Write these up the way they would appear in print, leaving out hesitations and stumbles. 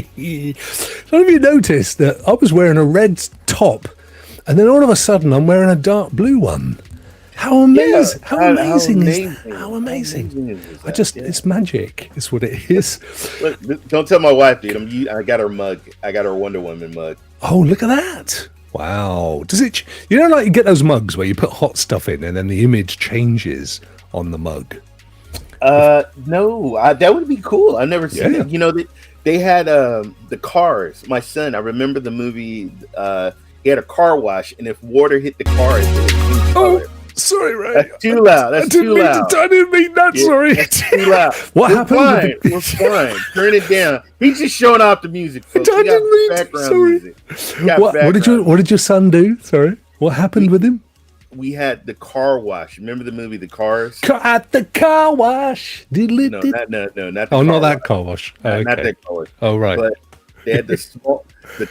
Have you noticed that I was wearing a red top, and then all of a sudden I'm wearing a dark blue one? How amazing! Yeah, how amazing is that? How amazing! It's magic. It's what it is. Look, don't tell my wife, dude. I got her mug. I got her Wonder Woman mug. Oh, look at that! Wow. Does it? You know, like you get those mugs where you put hot stuff in, and then the image changes on the mug. No, that would be cool. I've never seen it. You know, they had the cars. My son, I remember the movie. He had a car wash, and if water hit the car, it would change color. Sorry, Ray. That's too loud. That's too loud. I didn't mean that. Sorry. That's too loud. What happened? We're fine. Turn it down. He's just showing off the music, folks. I didn't mean to. Sorry. What did your son do? Sorry. What happened with him? We had the car wash. Remember the movie The Cars? At the car wash. No, not not that car wash. Not that car wash. Oh, right. But they had the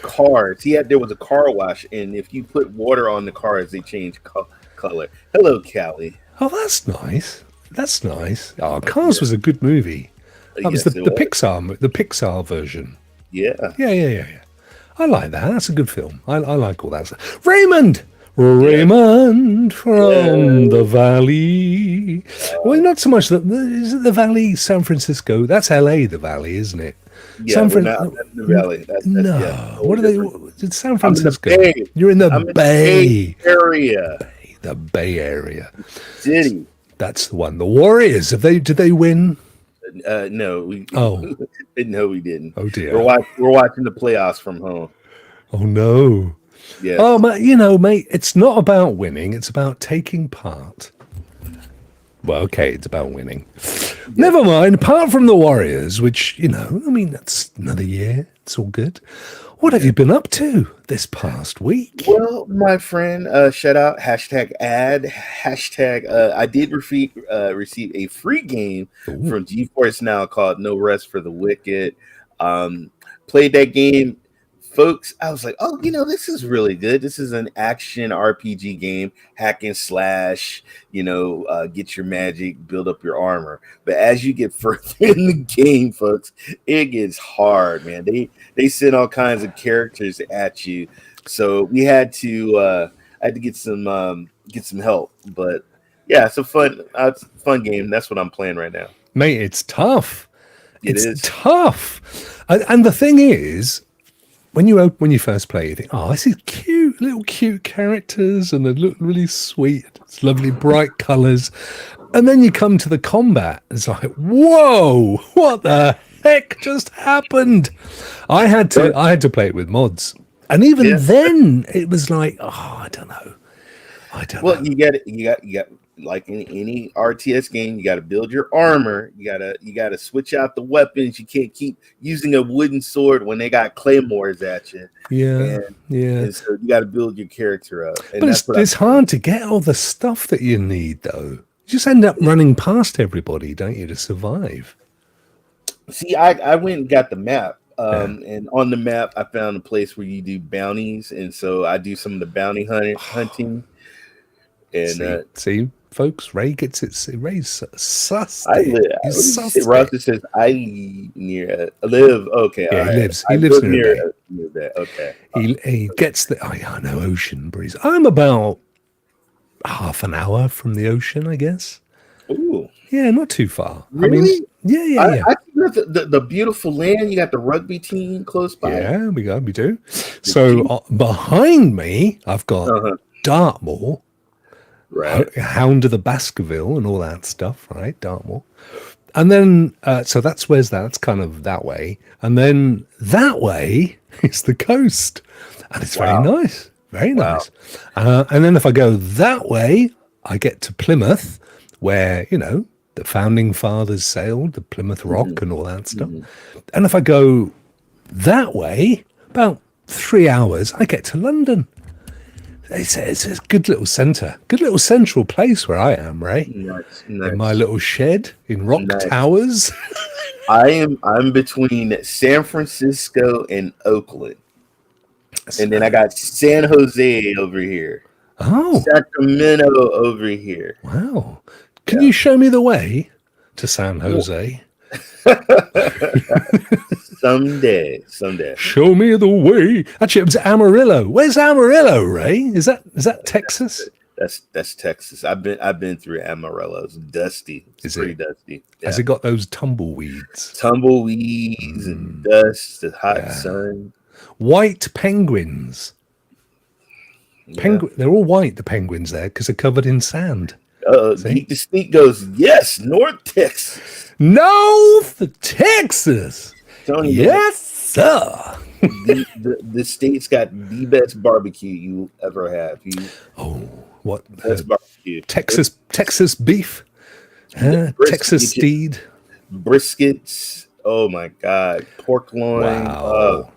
cars. There was a car wash, and if you put water on the cars, they change color. Hello, Callie. Oh, that's nice. That's nice. Oh, Cars was a good movie. That was the Pixar version. Yeah. Yeah. I like that. That's a good film. I like all that stuff. Raymond from the Valley. Well, not so much is it the Valley, San Francisco? That's LA, the Valley, isn't it? Yeah, not the Valley. What are they? It's San Francisco. You're in the Bay Area. The Bay Area. City. That's the one. The Warriors. Did they win? No. No, we didn't. Oh dear. We're watching the playoffs from home. Oh no. Yeah. Oh, mate, it's not about winning. It's about taking part. Well, okay, it's about winning. Yeah. Never mind. Apart from the Warriors, which, that's another year. It's all good. What have you been up to this past week? Well, my friend, shout out, #ad, I did receive a free game from GeForce Now called No Rest for the Wicked. Played that game. Folks, I was like, oh, this is really good. This is an action RPG game, hack and slash, get your magic, build up your armor. But as you get further in the game, folks, it gets hard, man. They send all kinds of characters at you. So we had to get some help. But yeah, it's a fun game. That's what I'm playing right now. Mate, it's tough. It's tough. And the thing is, when you first play, you think, oh, this is cute characters, and they look really sweet. It's lovely, bright colors. And then you come to the combat. It's like, whoa, what the heck just happened? I had to play it with mods. And even then, it was like, oh, I don't know. Well, you got like in any RTS game, you got to build your armor. You gotta switch out the weapons. You can't keep using a wooden sword when they got claymores at you. And so you got to build your character up. And but it's hard to get all the stuff that you need, though. You just end up running past everybody, don't you, to survive? See, I went and got the map. And on the map, I found a place where you do bounties, and so I do some of the bounty hunting. And see, folks, Ray gets it. Ray's sus. Ross says I live. Okay, yeah, he lives near that. Okay, he gets the. I know ocean breeze. I'm about half an hour from the ocean, I guess. Ooh, yeah, not too far. Really? Yeah. I think the beautiful land. You got the rugby team close by. Yeah, we do. So behind me, I've got Dartmoor. Right, Hound of the Baskerville and all that stuff, right? Dartmoor, and then so where's that? That's kind of that way, and then that way is the coast, and it's very nice, very nice. And then if I go that way, I get to Plymouth, where the founding fathers sailed, the Plymouth Rock and all that stuff. And if I go that way, about 3 hours, I get to London. It's a good little central place where I am, Ray. Nice. In my little shed in Rokk Towers. I'm between San Francisco and Oakland, and then I got San Jose over here. Oh, Sacramento over here. Wow! Can you show me the way to San Jose? Someday. Show me the way. Actually, it was Amarillo. Where's Amarillo, Ray? Is that Texas? That's Texas. I've been through Amarillo. It's dusty. It's pretty dusty. Yeah. Has it got those tumbleweeds? Tumbleweeds and dust, the hot sun. White penguins. They're all white, the penguins there, because they're covered in sand. Geek the Sneak goes, yes, North Texas. North Texas. Tony, yes, sir. The state's got the best barbecue you ever have. What? Best barbecue. Texas beef. Texas steed. Briskets. Oh my God. Pork loin.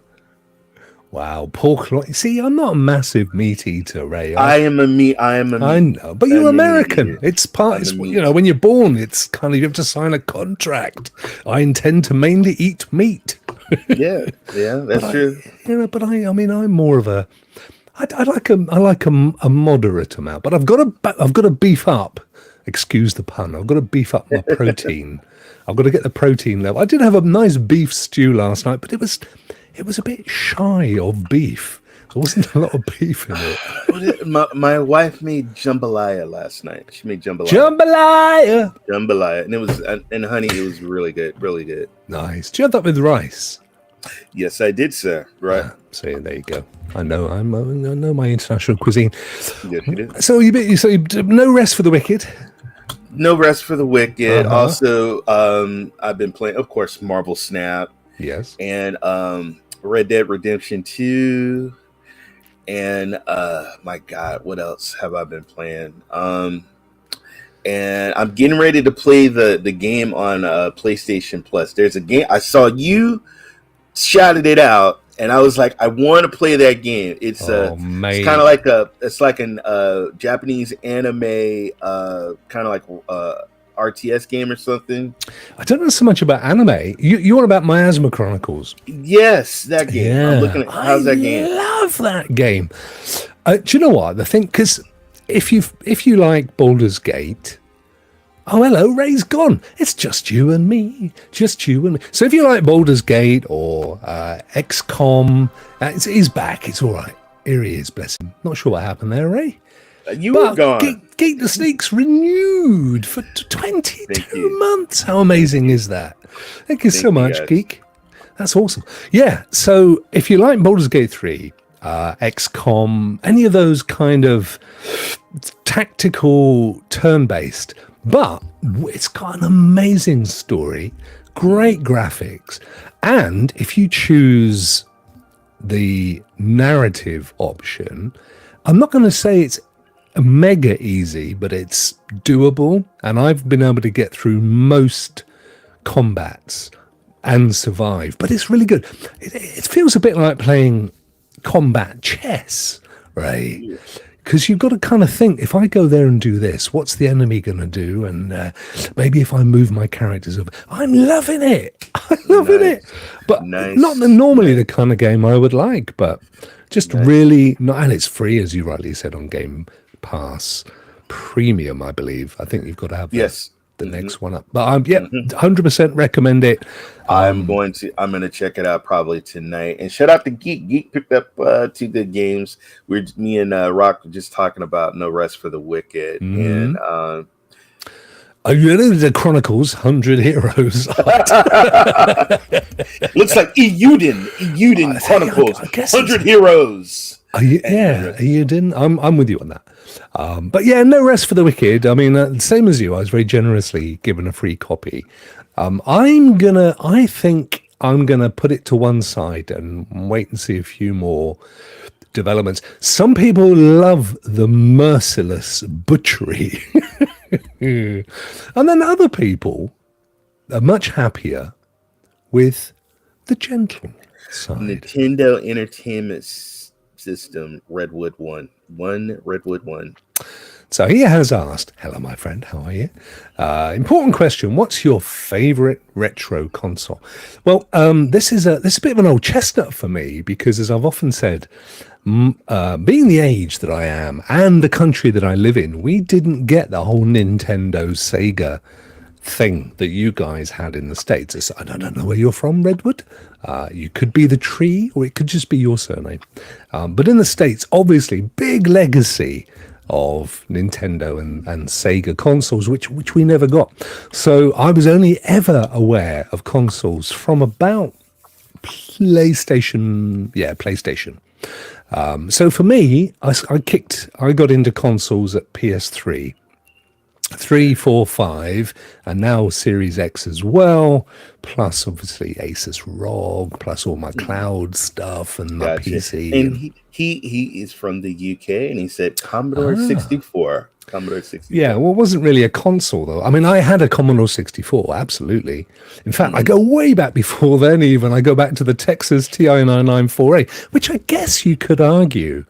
Wow, pork loin. See, I'm not a massive meat eater, Ray. I am a meat. I know, but you're American. It's part. It's, when you're born, it's kind of you have to sign a contract. I intend to mainly eat meat. yeah, that's true. But I'm more of a. I like a moderate amount, but I've got to beef up. Excuse the pun. I've got to beef up my protein. I've got to get the protein level. I did have a nice beef stew last night, but it was a bit shy of beef. There wasn't a lot of beef in it. My wife made jambalaya last night. She made jambalaya. And it was, and honey, it was really good, really good. Nice. Do you have that with rice? Yes, I did, sir. Right. So there you go. I know my international cuisine. Yes, you did. So no rest for the wicked. No rest for the wicked. Also, I've been playing, of course, Marvel Snap. Yes. And Red Dead Redemption 2. And my God, what else have I been playing? And I'm getting ready to play the game on PlayStation Plus. There's a game I saw you shouted it out, and I was like, I want to play that game. It's kind of like an Japanese anime, kind of like RTS game or something. I don't know so much about anime. You want about Miasma Chronicles? Yes, that game. Yeah. I'm looking at how's that game. I love that game. Do you know what? The thing, because if you like Baldur's Gate. Oh, hello, Ray's gone. It's just you and me. Just you and me. So if you like Baldur's Gate or XCOM, he's back. It's all right. Here he is, bless him. Not sure what happened there, Ray. You were gone. Geek the Sneak's renewed for 22 months. How amazing is that? Thank you so much, guys. Geek. That's awesome. Yeah, so if you like Baldur's Gate 3, XCOM, any of those kind of tactical turn-based, but it's got an amazing story, great graphics, and if you choose the narrative option, I'm not going to say it's mega easy, but it's doable, and I've been able to get through most combats and survive, but it's really good. It feels a bit like playing combat chess, right? Because you've got to kind of think, if I go there and do this, what's the enemy going to do? And maybe if I move my characters over. I'm loving it. I'm loving it. But not normally the kind of game I would like, but just really not. And it's free, as you rightly said, on Game Pass Premium, I believe. I think you've got to have the next one up. But 100% recommend it. I'm going to check it out probably tonight. And shout out to Geek. Geek picked up 2 good games. Me and Rokk were just talking about No Rest for the Wicked. And the Chronicles 100 Heroes. Looks like Euden Chronicles 100 Heroes. You didn't. I'm with you on that. But yeah, No Rest for the Wicked. I mean, same as you. I was very generously given a free copy. I think I'm gonna put it to one side and wait and see a few more developments. Some people love the merciless butchery, and then other people are much happier with the gentle side. Nintendo Entertainment System Redwood 1. Redwood 1. So he has asked, hello, my friend, how are you? Important question. What's your favorite retro console? Well, this is a bit of an old chestnut for me because, as I've often said, being the age that I am and the country that I live in, we didn't get the whole Nintendo Sega thing that you guys had in the States. I don't know where you're from, Redwood. You could be the tree, or it could just be your surname. But in the States, obviously, big legacy of Nintendo and Sega consoles, which we never got. So I was only ever aware of consoles from about PlayStation. Yeah, PlayStation. So for me, I got into consoles at PS3, 3, 4, 5, and now Series X as well, plus obviously Asus ROG, plus all my cloud stuff and my PC. And he is from the UK, and he said Commodore 64. Commodore 64. Yeah, well, it wasn't really a console, though. I mean, I had a Commodore 64, absolutely. In fact, I go way back before then even. I go back to the Texas TI-994A, which I guess you could argue.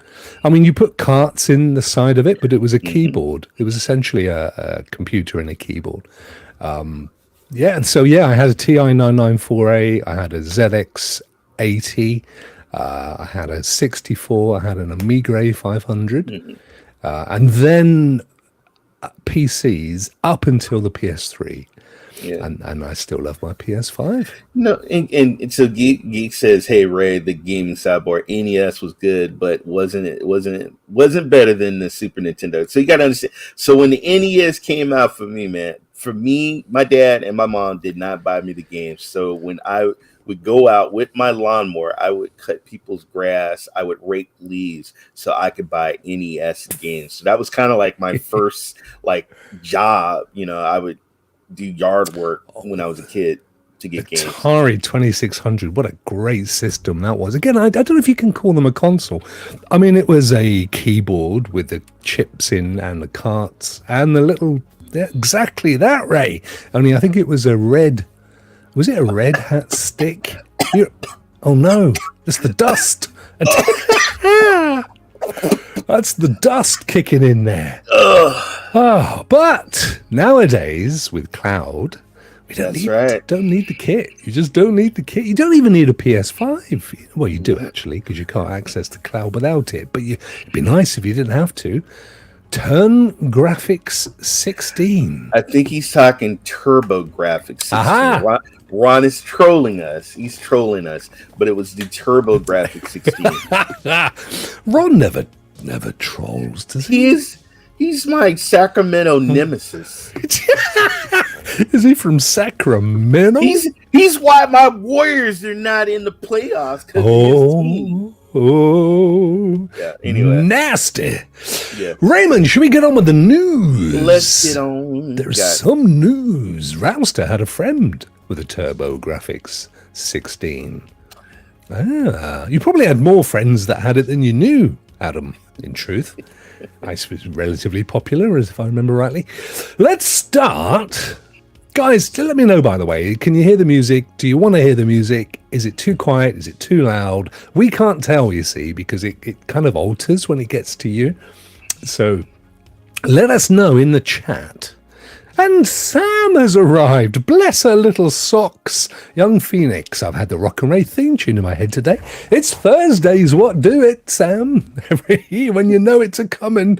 I mean, you put carts in the side of it, but it was a keyboard. It was essentially a computer and a keyboard. Yeah, and so, yeah, I had a TI-994A. I had a ZX80. I had a 64. I had an Amiga 500. And then PCs up until the PS3. Yeah. And I still love my PS5. No, and so Geek says, "Hey Ray, the gaming sideboard NES was good, but wasn't better than the Super Nintendo." So you got to understand. So when the NES came out for me, man, my dad and my mom did not buy me the games. So when I would go out with my lawnmower, I would cut people's grass, I would rake leaves so I could buy NES games. So that was kind of like my first job. I would do yard work when I was a kid to get games. Atari 2600, what a great system that was. Again, I don't know if you can call them a console. I mean, it was a keyboard with the chips in and the carts and the little, exactly that, Ray. Only I think it was a red. Was it a red hat stick? Oh no, it's the dust. That's the dust kicking in there. Oh, but nowadays with cloud, don't need the kit. You just don't need the kit. You don't even need a PS5. Well, you do actually, because you can't access the cloud without it. But it'd be nice if you didn't have to. Turn Graphics 16. I think he's talking Turbo Graphics 16. Aha! Ron is trolling us. He's trolling us, but it was the Turbo Graphics 16. Ron never trolls, does he? He's my Sacramento nemesis. Is he from Sacramento? He's why my Warriors are not in the playoffs. Yeah. Anyway, nasty. Yeah. Raymond, should we get on with the news? Let's get on. There's some news. Rouster had a friend with a Turbo Graphics 16. You probably had more friends that had it than you knew, Adam, in truth. Ice was relatively popular, as if I remember rightly. Let's start. Guys, let me know, by the way, can you hear the music? Do you want to hear the music? Is it too quiet? Is it too loud? We can't tell, you see, because it kind of alters when it gets to you. So let us know in the chat. And Sam has arrived. Bless her little socks. Young Phoenix. I've had the Rokk and Ray theme tune in my head today. It's Thursdays. What do it, Sam? When you know it's a coming.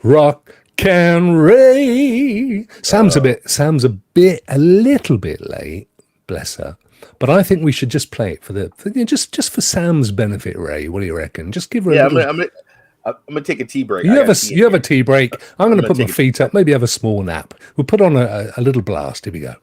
Rokk and Ray. Sam's a little bit late. Bless her. But I think we should just play it for just for Sam's benefit, Ray. What do you reckon? Just give her a little... I'm gonna take a tea break. You have a tea break. I'm gonna put my feet up. Maybe have a small nap. We'll put on a little blast. Here we go.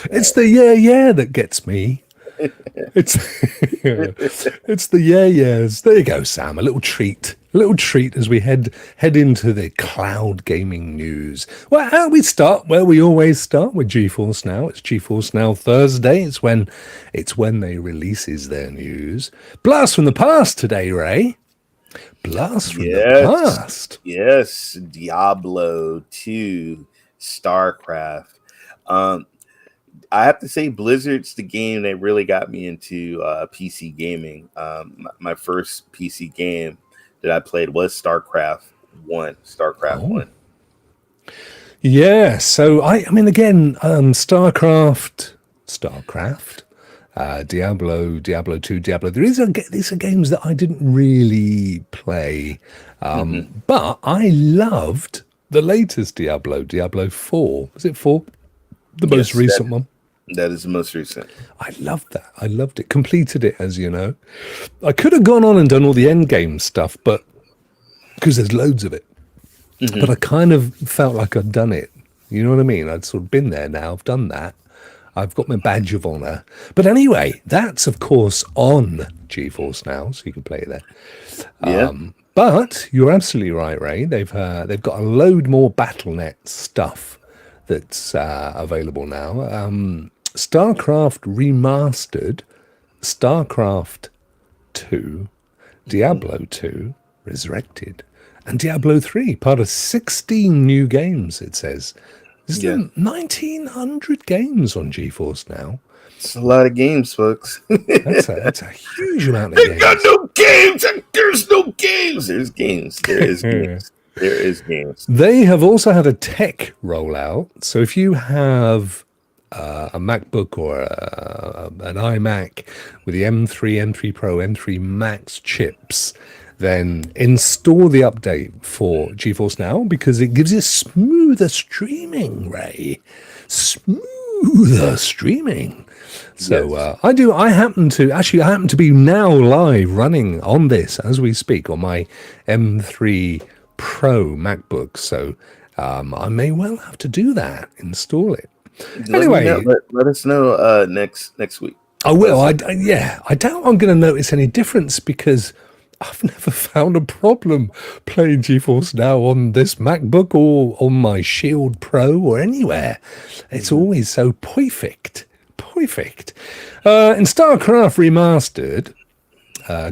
It's the yeah that gets me. It's the yeahs. There you go, Sam. A little treat as we head into the cloud gaming news. Well, how do we start? Well, we always start with GeForce Now. It's GeForce Now Thursday. It's when they releases their news. Blast from the past today, Ray. Blast from the past. Yes, Diablo 2, StarCraft. I have to say, Blizzard's the game that really got me into PC gaming. My first PC game that I played was StarCraft 1. StarCraft 1. Yeah, so I mean, again, StarCraft, Diablo 2, Diablo. These are games that I didn't really play, Hmm. but I loved the latest Diablo 4. Was it 4? The most Yes, recent one. that is the most recent. I loved that. I loved it. Completed it, as you know. I could have gone on and done all the end game stuff, but because there's loads of it. But Hmm. I kind of felt like I'd done it. You know what I mean? I'd sort of been there now. I've done that. I've got my badge of honor. But anyway, that's of course on GeForce Now, so you can play it there. Yeah. But you're absolutely right, Ray. They've got a load more BattleNet stuff that's available now. StarCraft Remastered, StarCraft 2, Hmm. Diablo 2, Resurrected, and Diablo 3, part of 16 new games, it says. Is Yeah. there 1,900 games on GeForce Now? It's a lot of games, folks. That's a huge amount of They got games. no games. There's no games. There's games. There is games. There is games. They have also had a tech rollout. So if you have a MacBook or an iMac with the M3, M3 Pro, M3 Max chips, then install the update for GeForce Now because it gives you smoother streaming, Ray. Smoother streaming. So Yes. I happen to be now live running on this as we speak on my M3 Pro MacBook. So I may well have to do that, install it. Let me know. Anyway, Let us know next week. I Let will. us know. Yeah, I doubt I'm going to notice any difference because I've never found a problem playing GeForce Now on this MacBook or on my Shield Pro or anywhere. It's Mhm. always so perfect. Perfect. In StarCraft Remastered,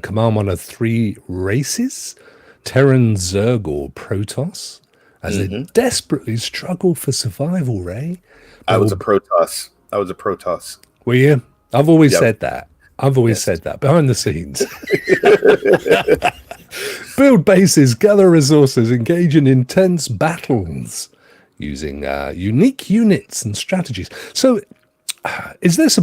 Command one of 3 races, Terran, Zerg, or Protoss, as they Mhm. desperately struggle for survival, Ray. I They was will. a Protoss. I was a Protoss. Were you? I've always Yep. said that. I've always Yes. said that behind the scenes. Build bases, gather resources, engage in intense battles using unique units and strategies. So, is this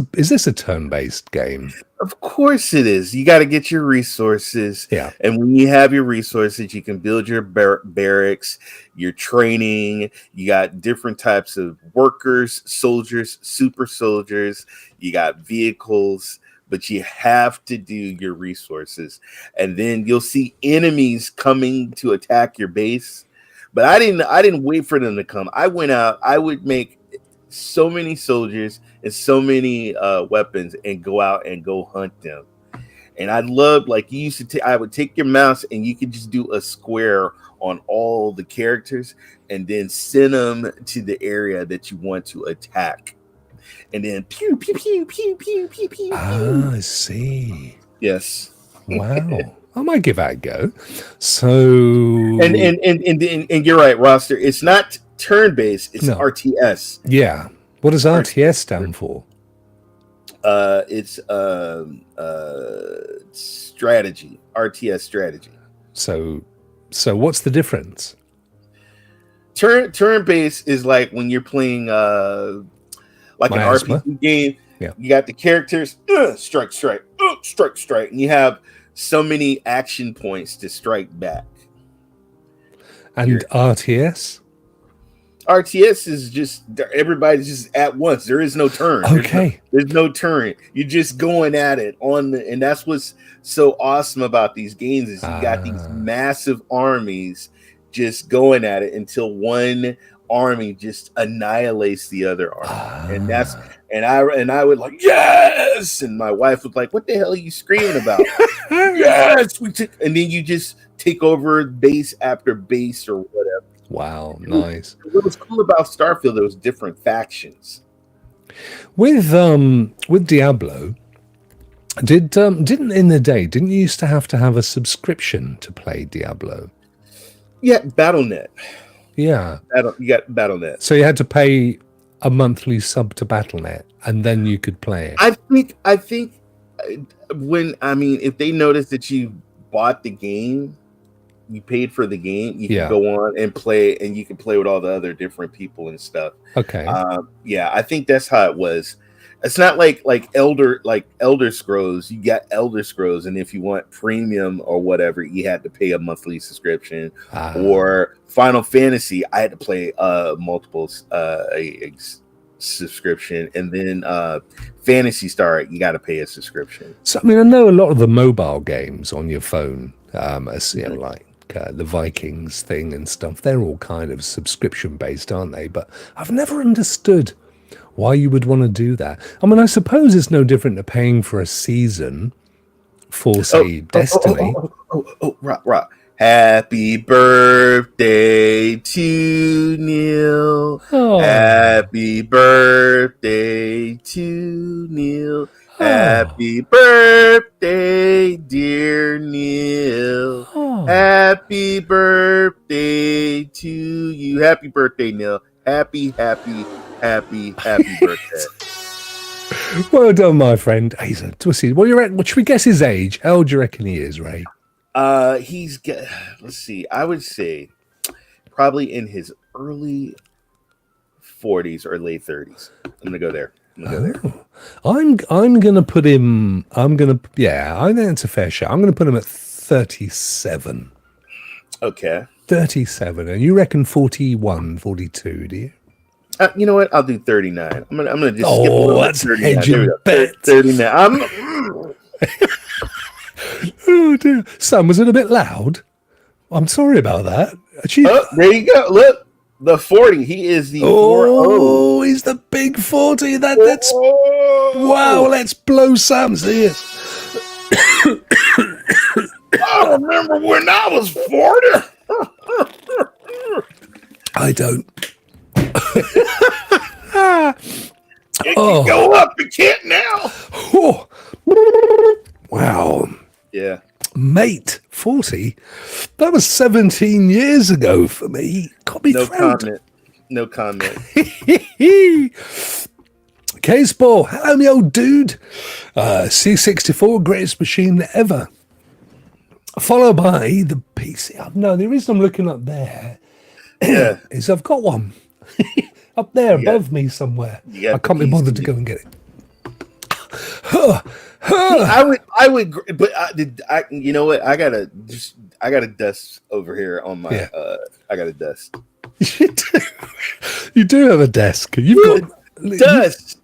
a turn-based game? Of course it is. You got to get your resources. Yeah. And when you have your resources, you can build your barracks, your training. You got different types of workers, soldiers, super soldiers. You got vehicles, but you have to do your resources. And then you'll see enemies coming to attack your base. But I didn't wait for them to come. I went out, I would make so many soldiers and so many weapons and go out and go hunt them. And I loved like you used to. I would take your mouse and you could just do a square on all the characters and then send them to the area that you want to attack. And then pew pew pew pew pew pew pew Ah, pew. I see. Yes. Wow. I might give that a go. And So, and and and you're right, roster. It's not turn based. It's no. RTS. Yeah. What does RTS stand for? It's strategy. RTS strategy. So, what's the difference? Turn based is like when you're playing like an Miasma? RPG game. Yeah. You got the characters strike, strike, strike, and you have so many action points to strike back. And Your RTS? RTS is just everybody's just at once. There is no turn. Okay. There's no turn. You're just going at it on the, and that's what's so awesome about these games is you got these massive armies just going at it until one army just annihilates the other army. And that's and I would like, yes, and my wife was like, what the hell are you screaming about? Yes, we took, and then you just take over base after base or whatever. Wow, nice. What was cool about Starfield, there was different factions. With Diablo, didn't in the day, didn't you used to have a subscription to play Diablo? Yeah, BattleNet. Yeah. You got BattleNet. So you had to pay a monthly sub to BattleNet and then you could play it. I think when, I mean, if they notice that you bought the game, you paid for the game, you Yeah. can go on and play, and you can play with all the other different people and stuff. Okay. Yeah, I think that's how it was. It's not like Elder Scrolls. You got Elder Scrolls, and if you want premium or whatever, you had to pay a monthly subscription. Or Final Fantasy, I had to play multiples subscription, and then Phantasy Star, you got to pay a subscription. So I mean, I know a lot of the mobile games on your phone, as you know, like the Vikings thing and stuff. They're all kind of subscription based, aren't they? But I've never understood why you would want to do that. I mean, I suppose it's no different to paying for a season for, say, Destiny. Rock. Happy birthday to Neil. Oh. Happy birthday to Neil. Happy birthday, dear Neil. Happy birthday to you. Happy birthday, Neil. Happy birthday. Well done, my friend. He's a twisty. What should we guess his age? How old do you reckon he is, Ray? Let's see. I would say probably in his early 40s or late 30s. I'm gonna go there. I'm gonna put him. I think it's a fair shot. I'm gonna put him at 37. Okay. 37, and you reckon 41, 42? Do you? You know what? I'll do 39. I'm gonna just skip a little. That's hedging bet. 39. Oh dear, Sam, was it a bit loud? I'm sorry about that. There you go. Look, the 40. He is the 40. He's the big 40. That's wow. Let's blow Sam's ears. I remember when I was 40. I don't. It can go up. It can't now. Oh. Wow. Yeah. Mate, 40? That was 17 years ago for me. Got me No comment. K-Spore, hello, me old dude. C64, greatest machine ever. Followed by the PC. No, the reason I'm looking up there is I've got one up there above me somewhere. I can't be bothered to go and get it. I would, but you know what? I got a dust over here on my. I got a dust. You do have a desk. You've got dust.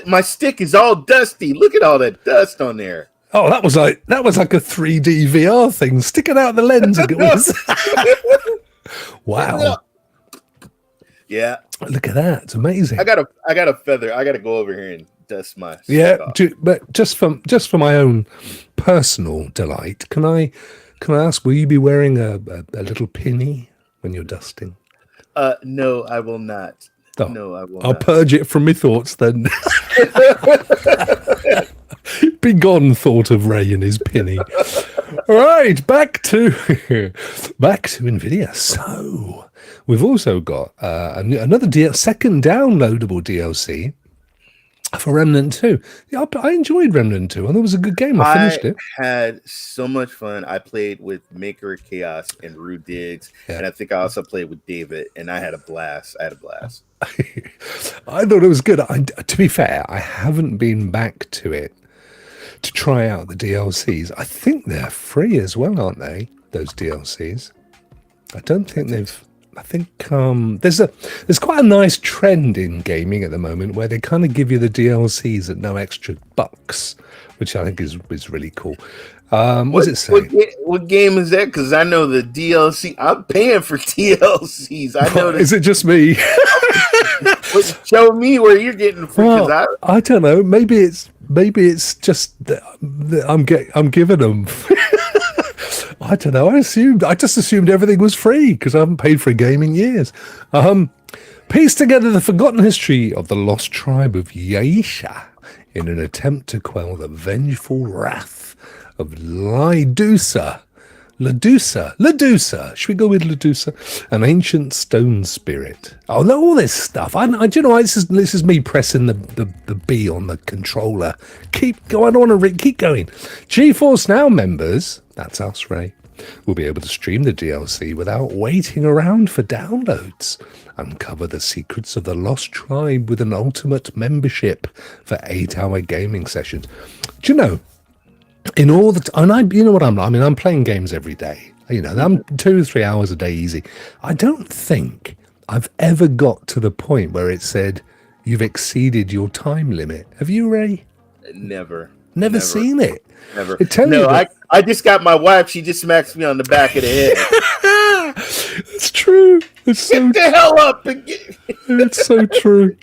My stick is all dusty. Look at all that dust on there. Oh, that was like a 3D VR thing. Stick it out the lens. Wow. Yeah. Look at that. It's amazing. I got a feather. I got to go over here and dust my. But just for my own personal delight, can I ask? Will you be wearing a little pinny when you're dusting? No, I will not. Oh, no, I will. I'll not. purge it from my thoughts then. Be gone, thought of Ray and his pinny. All right, back to NVIDIA. So we've also got another second downloadable DLC for Remnant 2. Yeah, I enjoyed Remnant 2. I thought it was a good game. I finished it. I had so much fun. I played with Maker Chaos and Rue Diggs, and I think I also played with David, and I had a blast. I thought it was good. To be fair, I haven't been back to it to try out the DLCs. I think they're free as well, aren't they? Those DLCs. I don't think they've. I think there's quite a nice trend in gaming at the moment where they kind of give you the DLCs at no extra bucks, which I think is really cool. What does it say? What game is that? Because I know the DLC. I'm paying for DLCs. I know. Is it just me? Show me where you're getting free. Well, I don't know. Maybe it's just that I'm giving them. I don't know. I just assumed everything was free because I haven't paid for a game in years. Piece together the forgotten history of the lost tribe of Yaisha in an attempt to quell the vengeful wrath of Ladusa. Should we go with Ladusa? An ancient stone spirit. Oh, no, all this stuff. Do you know what? This is me pressing the B on the controller. Keep going. I don't want to keep going. GeForce Now members, that's us, Ray, We'll be able to stream the DLC without waiting around for downloads. Uncover the secrets of the Lost Tribe with an ultimate membership for 8-hour gaming sessions. Do you know, in all the and you know what I'm like? I mean, I'm playing games every day. You know, I'm 2-3 hours a day easy. I don't think I've ever got to the point where it said you've exceeded your time limit. Have you, Ray? Never seen it. Never. It tells you that. I just got my wife. She just smacks me on the back of the head. It's true. It's so Get the hell up and get. It's so true.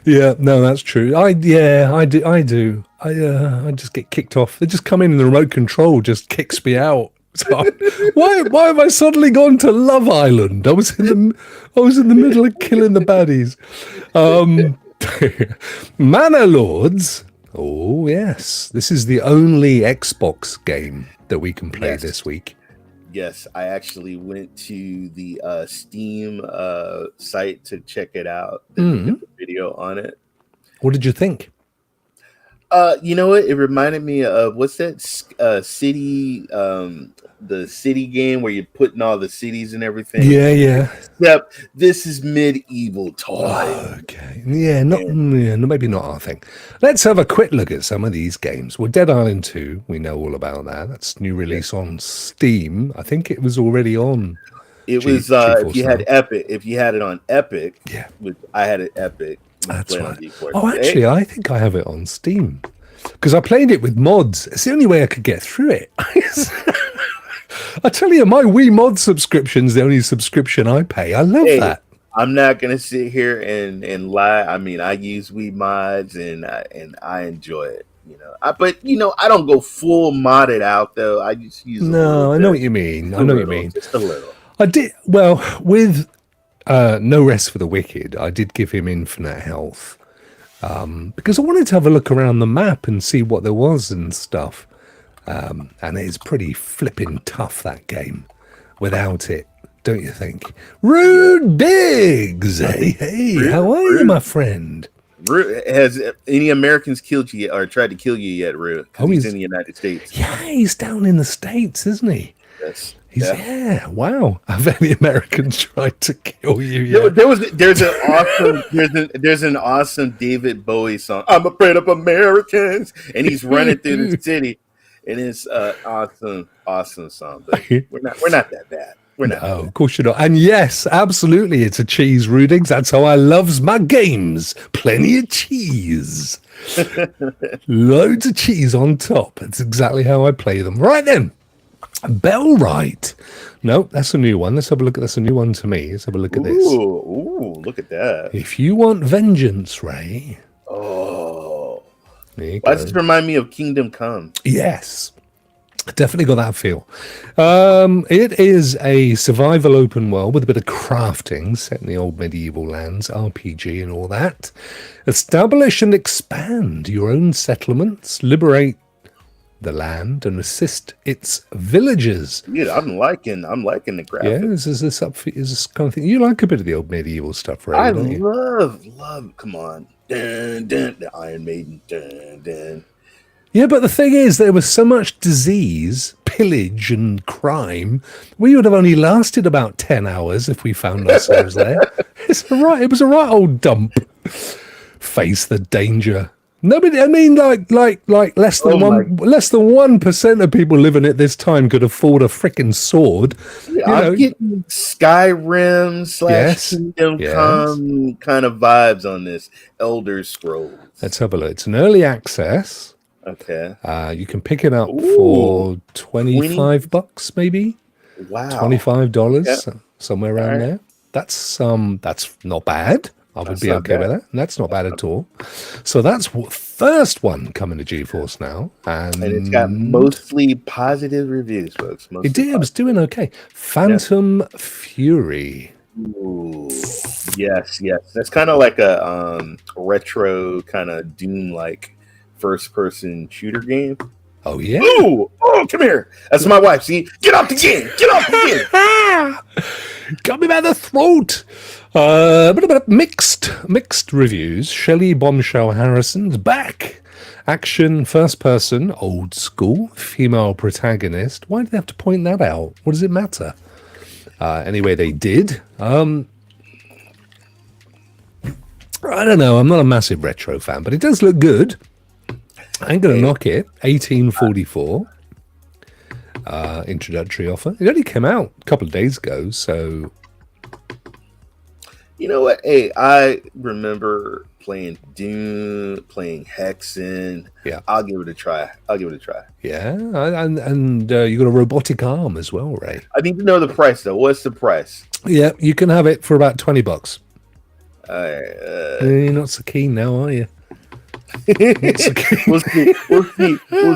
Yeah, no, that's true. I do. I just get kicked off. They just come in and the remote control just kicks me out. So why have I suddenly gone to Love Island? I was in the middle of killing the baddies. Manor Lords. Oh yes, this is the only Xbox game that we can play this week. Yes, I actually went to the Steam site to check it out. Did a video on it. What did you think? You know what? It reminded me of what's that city, the city game where you're putting all the cities and everything. Yeah. Yep. This is medieval time. Okay. Maybe not our thing. Let's have a quick look at some of these games. Well, Dead Island 2, we know all about that. That's new release on Steam. I think it was already on. It was if you had Epic. If you had it on Epic, I had it Epic. That's right. Oh, actually, I think I have it on Steam because I played it with mods. It's the only way I could get through it. I tell you, my Wii mod subscription is the only subscription I pay. I love that. I'm not gonna sit here and lie. I mean, I use Wii mods and I enjoy it. You know, but I don't go full modded out though. I just use. No, I know what you mean. I know what you mean. Just a little. I did well with. No Rest for the Wicked. I did give him infinite health because I wanted to have a look around the map and see what there was and stuff. And it's pretty flipping tough, that game, without it, don't you think? Rude Biggs! Hey, how are you, my friend? Has any Americans killed you yet or tried to kill you yet, Rude? Oh, he's in the United States. Yeah, he's down in the States, isn't he? Yes. Wow. Have any Americans tried to kill you yet? There's an awesome David Bowie song. I'm afraid of Americans, and he's running through the city, and it's awesome song. But we're not that bad. We're not. Oh, of course you're not. And yes, absolutely, it's a cheese, Rudings. That's how I loves my games. Plenty of cheese, loads of cheese on top. That's exactly how I play them. Right then. Bellwright. No, that's a new one. Let's have a look at that's a new one to me. Let's have a look at this. Ooh, look at that. If you want vengeance, Ray. Oh. Why does this remind me of Kingdom Come? Yes. Definitely got that feel. It is a survival open world with a bit of crafting set in the old medieval lands, RPG and all that. Establish and expand your own settlements, liberate the land and assist its villagers. Yeah, I'm liking the graphics. Yeah, is this kind of thing you like? A bit of the old medieval stuff, right? I love. Come on, dun, dun, the Iron Maiden, dun, dun. Yeah, but the thing is, there was so much disease, pillage, and crime. We would have only lasted about 10 hours if we found ourselves there. It was a right old dump. Face the danger. Nobody, I mean, like less than 1% of people living at this time could afford a freaking sword. Yeah, I'm getting Skyrim / Kingdom Come kind of vibes on this Elder Scrolls. Let's have a look. It's an early access. Okay. You can pick it up for $25, maybe. Wow. $25, somewhere around there. That's not bad. I would be okay with that. That's not bad at all. So that's first one coming to GeForce Now. And it's got mostly positive reviews, folks. It was doing okay. Phantom Fury. Ooh, yes. That's kind of like a retro kind of Doom-like first-person shooter game. Oh, yeah. Ooh, come here. That's my wife. See? Get off the game. Get off the game. Got me by the throat. But mixed reviews. Shelley Bombshell Harrison's back Action, first person, old school, female protagonist. Why do they have to point that out? What does it matter? Anyway, they did. I don't know. I'm not a massive retro fan, but it does look good. I ain't going to knock it. 1844 introductory offer. It only came out a couple of days ago, so... You know what? Hey, I remember playing Doom, playing Hexen. Yeah. I'll give it a try. Yeah, and you got a robotic arm as well, Ray. I need to know the price, though. What's the price? Yeah, you can have it for about $20. You're not so keen now, are you? We'll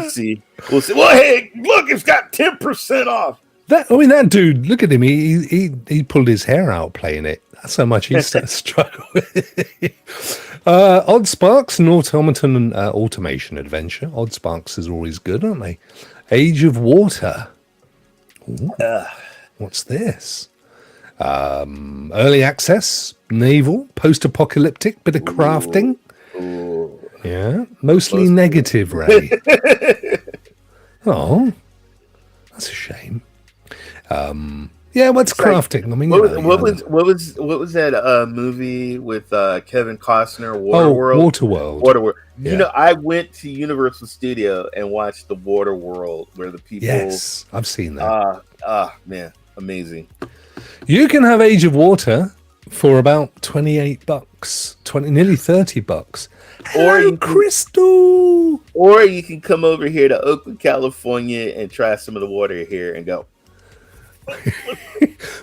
see. Well, hey, look, it's got 10% off. That dude, look at him. He pulled his hair out playing it. That's how much he's struggled with. Odd Sparks, an automaton and automation adventure. Odd Sparks is always good, aren't they? Age of Water. Ooh, what's this? Early access, naval, post-apocalyptic, bit of crafting. Ooh. Yeah, mostly negative, Ray. Oh, that's a shame. Yeah, what's crafting? I mean, what was that movie with Kevin Costner? Waterworld. Waterworld. Yeah. You know, I went to Universal Studio and watched the Waterworld, where the people. Yes, I've seen that. Man, amazing. You can have Age of Water for about $28, nearly $30. Crystal. Or you can come over here to Oakland, California, and try some of the water here and go.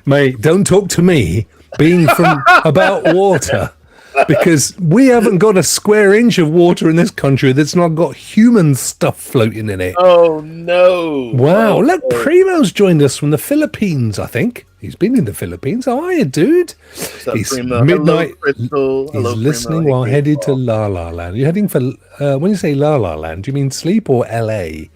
Mate, don't talk to me being from about water, because we haven't got a square inch of water in this country that's not got human stuff floating in it. Oh no. Wow, look, Primo's joined us from the Philippines, I think. He's been in the Philippines. How are you, dude? He's midnight. Hello, he's listening while headed to La La Land. You're heading for, when you say La La Land, do you mean sleep or LA?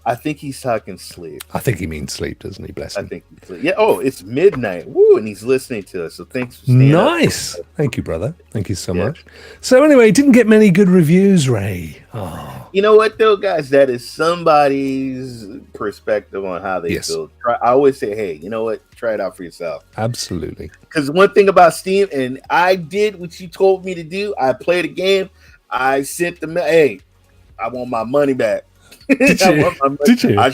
I think he's talking sleep. I think he means sleep, doesn't he? Bless him. I think he's sleep. Yeah. Oh, it's midnight. Woo! And he's listening to us. So thanks for staying nice. Up. Thank you, brother. Thank you so much. So anyway, didn't get many good reviews, Ray. Oh. You know what, though, guys? That is somebody's perspective on how they feel. I always say, hey, you know what? Try it out for yourself. Absolutely. Because one thing about Steam, and I did what you told me to do. I played a game. I sent them, hey, I want my money back. Did you? I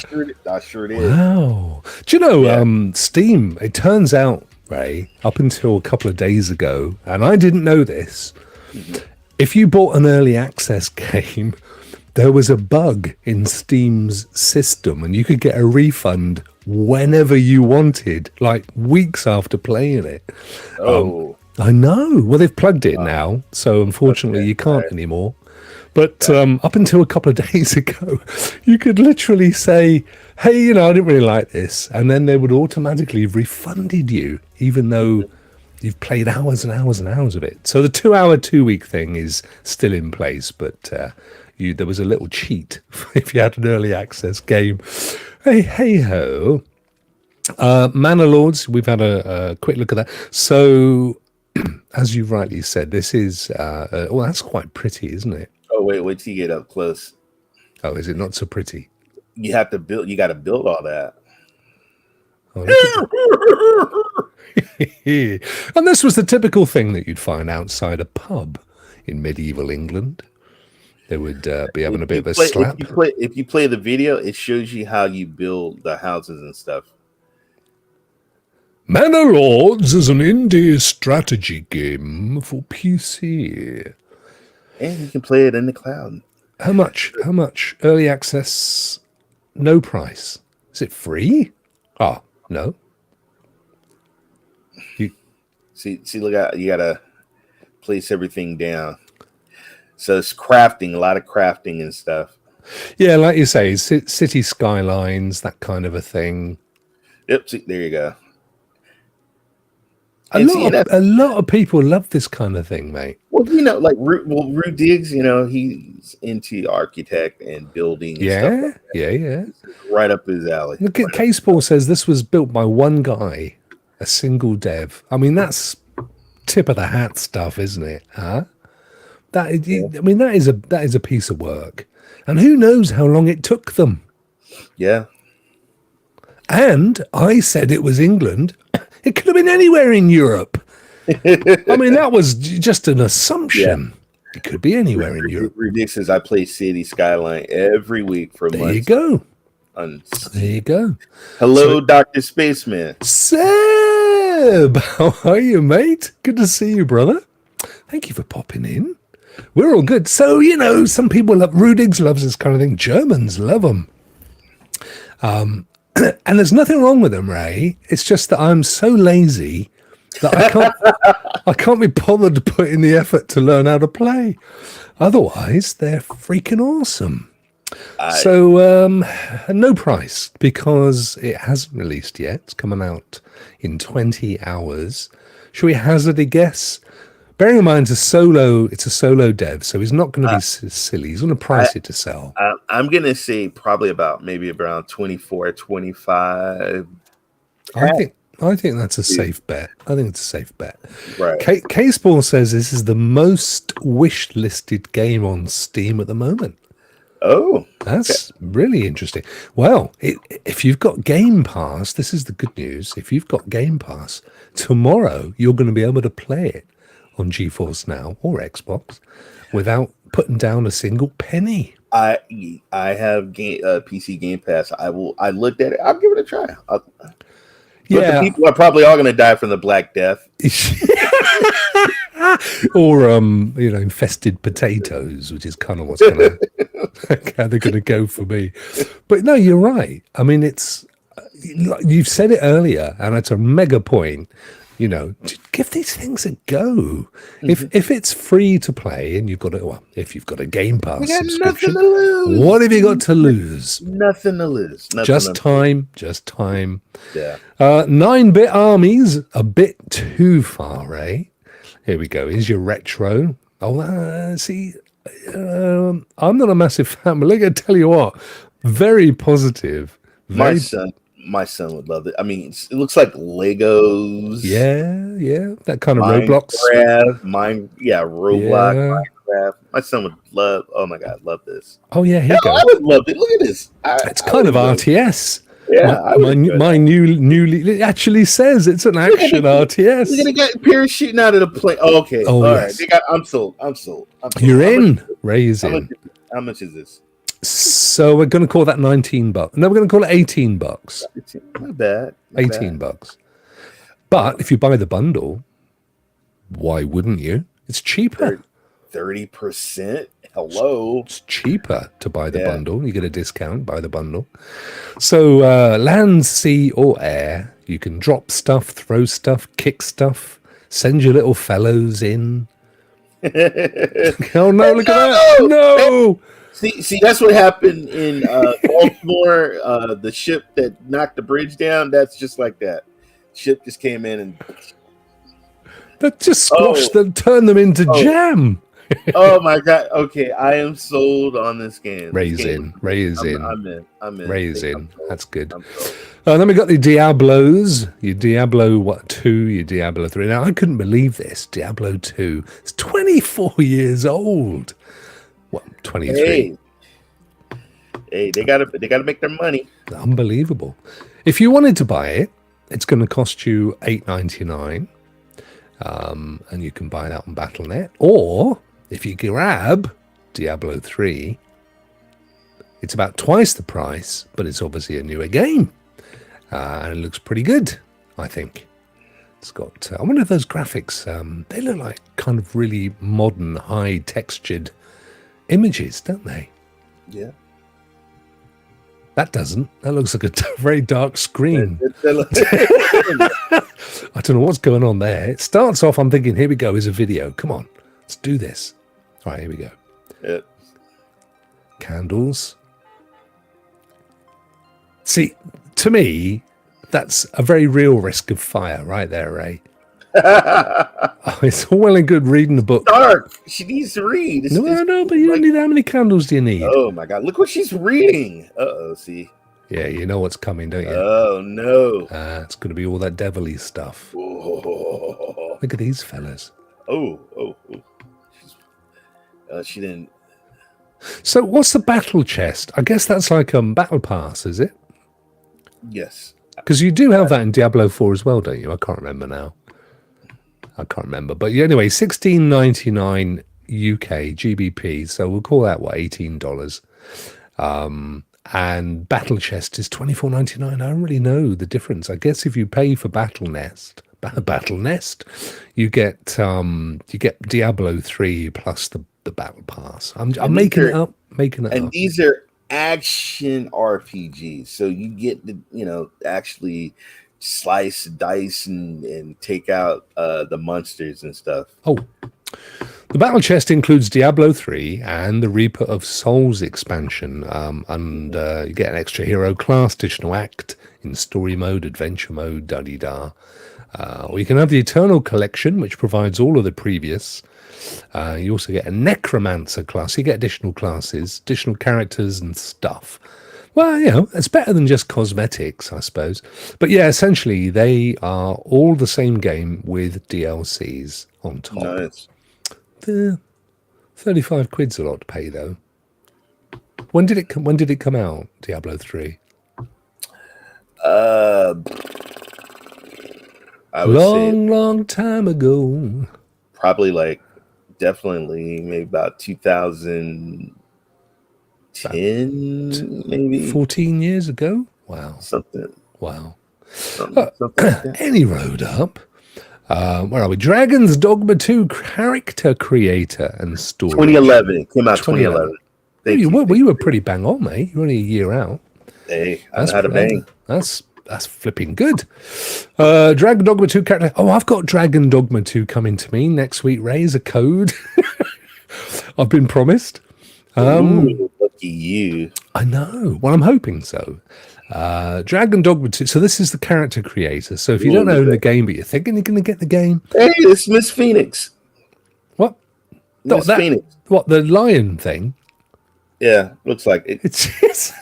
sure did. Wow. Do you know, Steam, it turns out, Ray, up until a couple of days ago, and I didn't know this, if you bought an early access game, there was a bug in Steam's system and you could get a refund whenever you wanted, like weeks after playing it. Oh. I know. Well, they've plugged it now, so unfortunately you can't anymore. But up until a couple of days ago, you could literally say, hey, I didn't really like this. And then they would automatically have refunded you, even though you've played hours and hours and hours of it. So the 2-hour, 2-week thing is still in place. But there was a little cheat if you had an early access game. Hey-ho. Manor Lords, we've had a quick look at that. So, as you rightly said, this is... that's quite pretty, isn't it? Oh, wait till you get up close. Oh, is it not so pretty? You have to build. You got to build all that. Oh, and this was the typical thing that you'd find outside a pub in medieval England. They would be having a bit of a slap. If you play the video, it shows you how you build the houses and stuff. Manor Lords is an indie strategy game for PC. And you can play it in the cloud. How much? Early access, no price. Is it free? Oh, no. See, look out, you gotta place everything down. So it's crafting, a lot of crafting and stuff. Yeah, like you say, city skylines, that kind of a thing. Yep, see, there you go. A lot of people love this kind of thing, mate. Well, like Rue Diggs, he's into architect and building. And stuff like that. Yeah. Right up his alley. Look at Case Paul says this was built by one guy, a single dev. I mean, that's tip of the hat stuff, isn't it? Huh? I mean, that is a piece of work, and who knows how long it took them. Yeah. And I said it was England. It could have been anywhere in Europe. I mean, that was just an assumption. Yeah. It could be anywhere in Europe. Ridiculous. Says I play City Skyline every week for months. There you go. There you go. Hello, Dr. Spaceman. Seb, how are you, mate? Good to see you, brother. Thank you for popping in. We're all good. So, you know, some people love, Rudigs loves this kind of thing. Germans love them. And there's nothing wrong with them, Ray. It's just that I'm so lazy that I can't be bothered to put in the effort to learn how to play. Otherwise, they're freaking awesome. So no price because it hasn't released yet. It's coming out in 20 hours. Should we hazard a guess? Bearing in mind it's a solo dev, so he's not going to be silly. He's going to price it to sell. I'm going to say probably maybe around 24, 25. I think that's a safe bet. I think it's a safe bet. Right. K-Spore says this is the most wish-listed game on Steam at the moment. Oh, that's really interesting. Well, if you've got Game Pass, this is the good news. If you've got Game Pass, tomorrow you're going to be able to play it on GeForce Now or Xbox without putting down a single penny. I have PC Game Pass. I looked at it. I'll give it a try. But the people are probably all going to die from the Black Death. Or infested potatoes, which is kind of what's going to how they're going to go for me. But no, you're right. I mean, you've said it earlier, and it's a mega point. You know, give these things a go. Mm-hmm. If it's free to play and if you've got a Game Pass subscription, what have you got to lose? Nothing to lose. Just time. Yeah. 9-bit armies, a bit too far, Ray. Here we go. Here's your retro. Oh, see, I'm not a massive fan, but look, I tell you what, very positive. My son would love it. I mean, it looks like Legos. Yeah, that kind of Roblox. Roblox, Minecraft. My son would love. Oh my God, love this. Oh yeah, here you go. I would love it. Look at this. It's kind of RTS. Yeah, my newly it actually says it's an action RTS. We're gonna get parachuting out of the plane. Oh, okay. Oh, all yes. Right. I'm sold. You're in. Ray's in. How much is this? So we're going to call that $19. No, we're going to call it $18. Not bad. $18. But if you buy the bundle, why wouldn't you? It's cheaper. 30%. Hello. It's cheaper to buy the bundle. You get a discount, buy the bundle. So land, sea, or air, you can drop stuff, throw stuff, kick stuff, send your little fellows in. Oh no, look at that. No. See, that's what happened in Baltimore. The ship that knocked the bridge down, that's just like that. Ship just came in and that just squashed them, turned them into jam. Oh my God. Okay, I am sold on this game. Ray's in. I'm in. Ray's in. That's good. Then we got the Diablos. Your Diablo 2, your Diablo 3. Now I couldn't believe this. Diablo 2. It's 24 years old. Well, 23. Hey, they gotta make their money. Unbelievable. If you wanted to buy it, it's going to cost you $8.99, and you can buy it out on Battle.net. Or if you grab Diablo 3, it's about twice the price, but it's obviously a newer game, and it looks pretty good. I think it's got. I wonder if those graphics. They look like kind of really modern, high textured images, don't they? Yeah. That doesn't. That looks like a very dark screen. I don't know what's going on there. It starts off, I'm thinking, here we go, is a video. Come on, let's do this. All right, here we go. Yep. Candles. See, to me, that's a very real risk of fire right there, Ray. It's all well and good reading the book. Dark. She needs to read. No, but you don't need how many candles do you need? Oh my God! Look what she's reading. See. Yeah, you know what's coming, don't you? Oh no! It's going to be all that devilly stuff. Oh. Look at these fellas. Oh. She didn't. So what's the battle chest? I guess that's like battle pass, is it? Yes. Because you do have that in Diablo 4 as well, don't you? I can't remember now. I can't remember. But anyway, $16.99 UK GBP. So we'll call that, what, $18. And Battle Chest is $24.99. I don't really know the difference. I guess if you pay for Battle Nest, you get Diablo 3 plus the Battle Pass. I'm making it up. And these are action RPGs, so you get to actually slice, dice, and take out the monsters and stuff. Oh, the Battle Chest includes Diablo 3 and the Reaper of Souls expansion, and you get an extra hero class, additional act in story mode, adventure mode, da-dee-da. Or you can have the Eternal Collection, which provides all of the previous. You also get a Necromancer class. You get additional classes, additional characters and stuff. Well, it's better than just cosmetics, I suppose. But yeah, essentially, they are all the same game with DLCs on top. Nice. 35 quid's a lot to pay, though. When did it come out, Diablo 3? I would say long time ago. Probably definitely maybe about 2010, maybe 14 years ago. Wow. Something. Wow. Something like that. Any road up. Where are we? Dragon's Dogma 2 character creator and story. 2011. It came out 2011. You were pretty bang on, mate. You're only a year out. Hey, I had a bang. That's flipping good. Dragon Dogma 2 character. Oh, I've got Dragon Dogma 2 coming to me next week, Ray, as a code. I've been promised. Ooh, lucky you. I know. Well, I'm hoping so. Dragon Dogma 2. So this is the character creator. So if you don't own the game, but you're thinking you're going to get the game. Hey, it's Miss Phoenix. What? Miss Phoenix. What, the lion thing? Yeah, looks like it. It's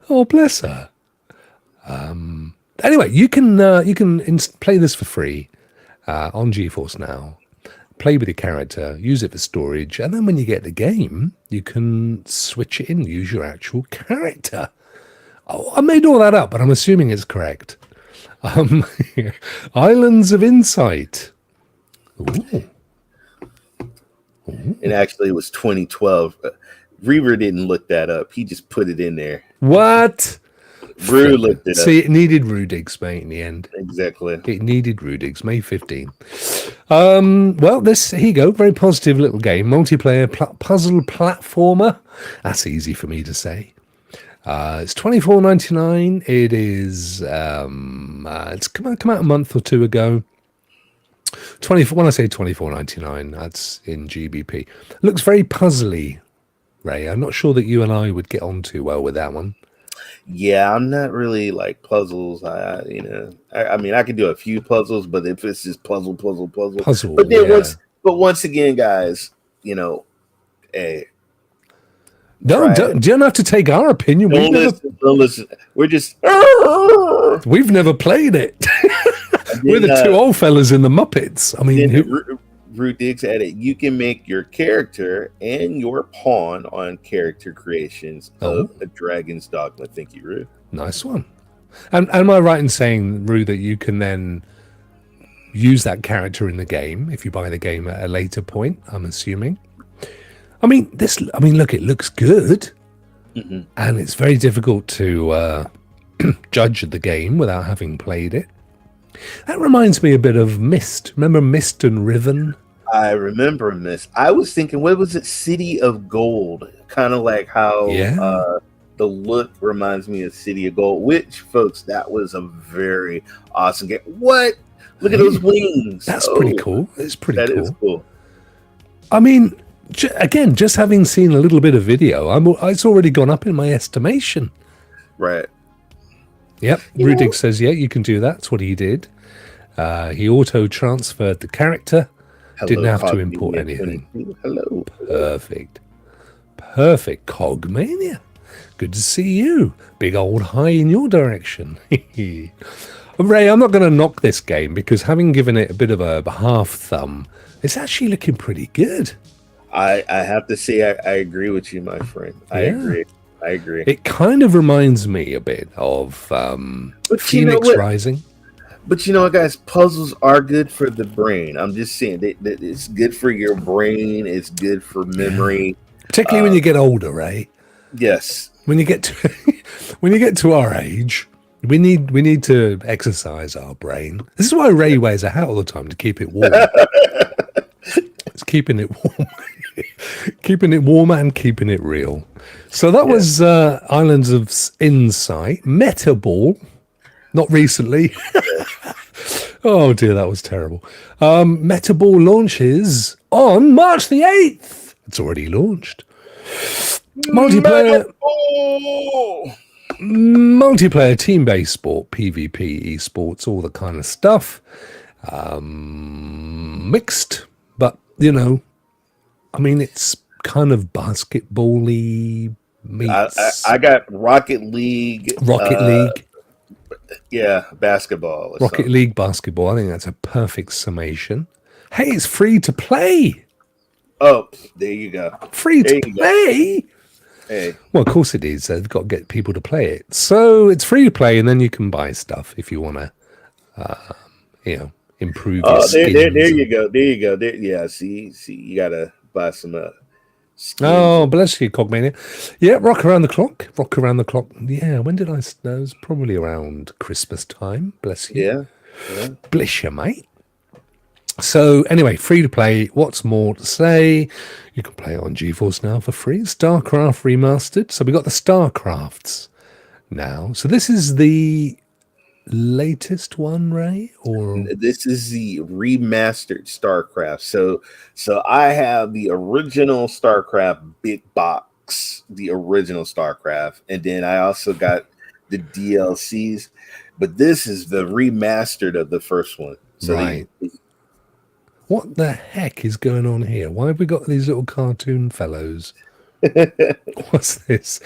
oh, bless her. Anyway, you can play this for free on GeForce Now. Play with your character, use it for storage, and then when you get the game, you can switch it in, use your actual character. Oh, I made all that up, but I'm assuming it's correct. Islands of Insight. Ooh. And actually, it was 2012. Reaver didn't look that up. He just put it in there. What? Rue looked it up. See, it needed Rudigs, mate, in the end. Exactly. It needed Rudigs, May 15. Well, here you go. Very positive little game. Multiplayer puzzle platformer. That's easy for me to say. It's $24.99. It is, it's come out a month or two ago. When I say $24.99, that's in GBP. Looks very puzzly, Ray. I'm not sure that you and I would get on too well with that one. Yeah, I'm not really like puzzles. I mean, I could do a few puzzles, but if it's just puzzle. But then once again, guys, hey, don't have to take our opinion. Don't listen. We're just we've never played it. We're the two old fellas in the Muppets. I mean, Rudigs added, you can make your character and your pawn on character creations of a Dragon's Dogma. Thank you, Ru. Nice one. And am I right in saying, Ru, that you can then use that character in the game if you buy the game at a later point? I'm assuming. I mean, look, it looks good, and it's very difficult to judge the game without having played it. That reminds me a bit of Myst. Remember Myst and Riven? I remember Myst. I was thinking, what was it? City of Gold. Kind of like how the look reminds me of City of Gold, which, folks, that was a very awesome game. What? Look at those wings. That's pretty cool. It's pretty cool. That is cool. I mean, again, just having seen a little bit of video, it's already gone up in my estimation. Right. Yep, Rudig says, yeah, you can do that. That's what he did. He auto-transferred the character. Didn't have to import anything. Hello. Perfect. Cogmania. Good to see you. Big old hi in your direction. Ray, I'm not going to knock this game because having given it a bit of a half thumb, It's actually looking pretty good. I have to say I agree with you, my friend. I agree. It kind of reminds me a bit of Phoenix Rising. But you know what, guys? Puzzles are good for the brain. I'm just saying that it's good for your brain. It's good for memory, particularly when you get older, Ray. Yes. When you get to our age, we need to exercise our brain. This is why Ray wears a hat all the time, to keep it warm. It's keeping it warm, keeping it warm and keeping it real. So that was Islands of Insight, Metaball. Not recently. Oh dear, that was terrible. Metaball launches on March the 8th. It's already launched. Multiplayer, team-based sport, PvP, esports, all the kind of stuff. Mixed, but I mean, it's kind of basketball-y meets. I got Rocket League. Yeah, basketball. Rocket League basketball. I think that's a perfect summation. Hey, it's free to play. Oh, there you go. Free to play. Hey. Well, of course it is. They've got to get people to play it. So it's free to play, and then you can buy stuff if you want to, improve your skins. There you go. Yeah, see, you got to buy some skins. Oh, bless you, Cogmania. Yeah, Rokk Around the Clock. Rokk Around the Clock. Yeah, when did I... It was probably around Christmas time. Bless you. Yeah. Bless you, mate. So, anyway, free to play. What's more to say? You can play it on GeForce Now for free. StarCraft Remastered. So, we got the StarCrafts now. So, this is the latest one, Ray? Or this is the remastered StarCraft. So I have the original StarCraft big box, the original StarCraft, and then I also got the DLCs. But this is the remastered of the first one. So right. What the heck is going on here? Why have we got these little cartoon fellows? What's this?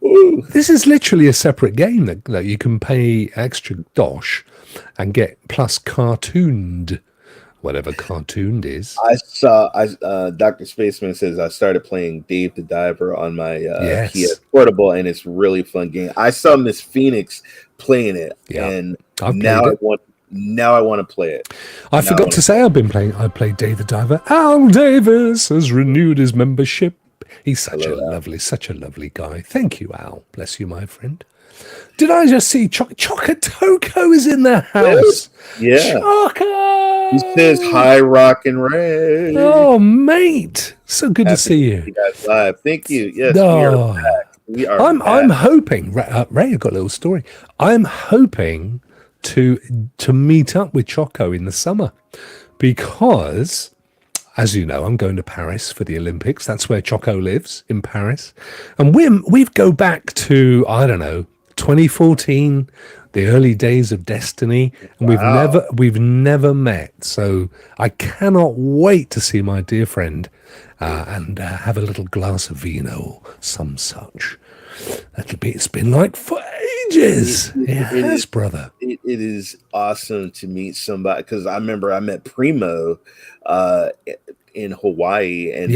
This is literally a separate game that you can pay extra dosh and get plus cartooned, whatever cartooned is. I saw Dr. Spaceman says I started playing Dave the Diver on my PS Portable, and it's a really fun game. I saw Miss Phoenix playing it, and now I want to play it. I forgot to say I played Dave the Diver. Al Davis has renewed his membership. He's such a lovely guy. Thank you, Al. Bless you, my friend. Did I just see Chocotoko is in the house? Yeah. Choco! He says, hi, Rokk and Ray. Oh, mate. So good to see you. Guys live. Thank you. Yes, we are back. I'm hoping, Ray, I've got a little story. I'm hoping to meet up with Choco in the summer because... As you know, I'm going to Paris for the Olympics. That's where Choco lives, in Paris. And we go back to, 2014, the early days of Destiny. And we've never met. So I cannot wait to see my dear friend and have a little glass of vino or some such. It's been like for ages. It has, brother. It is awesome to meet somebody, because I remember I met Primo in Hawaii, and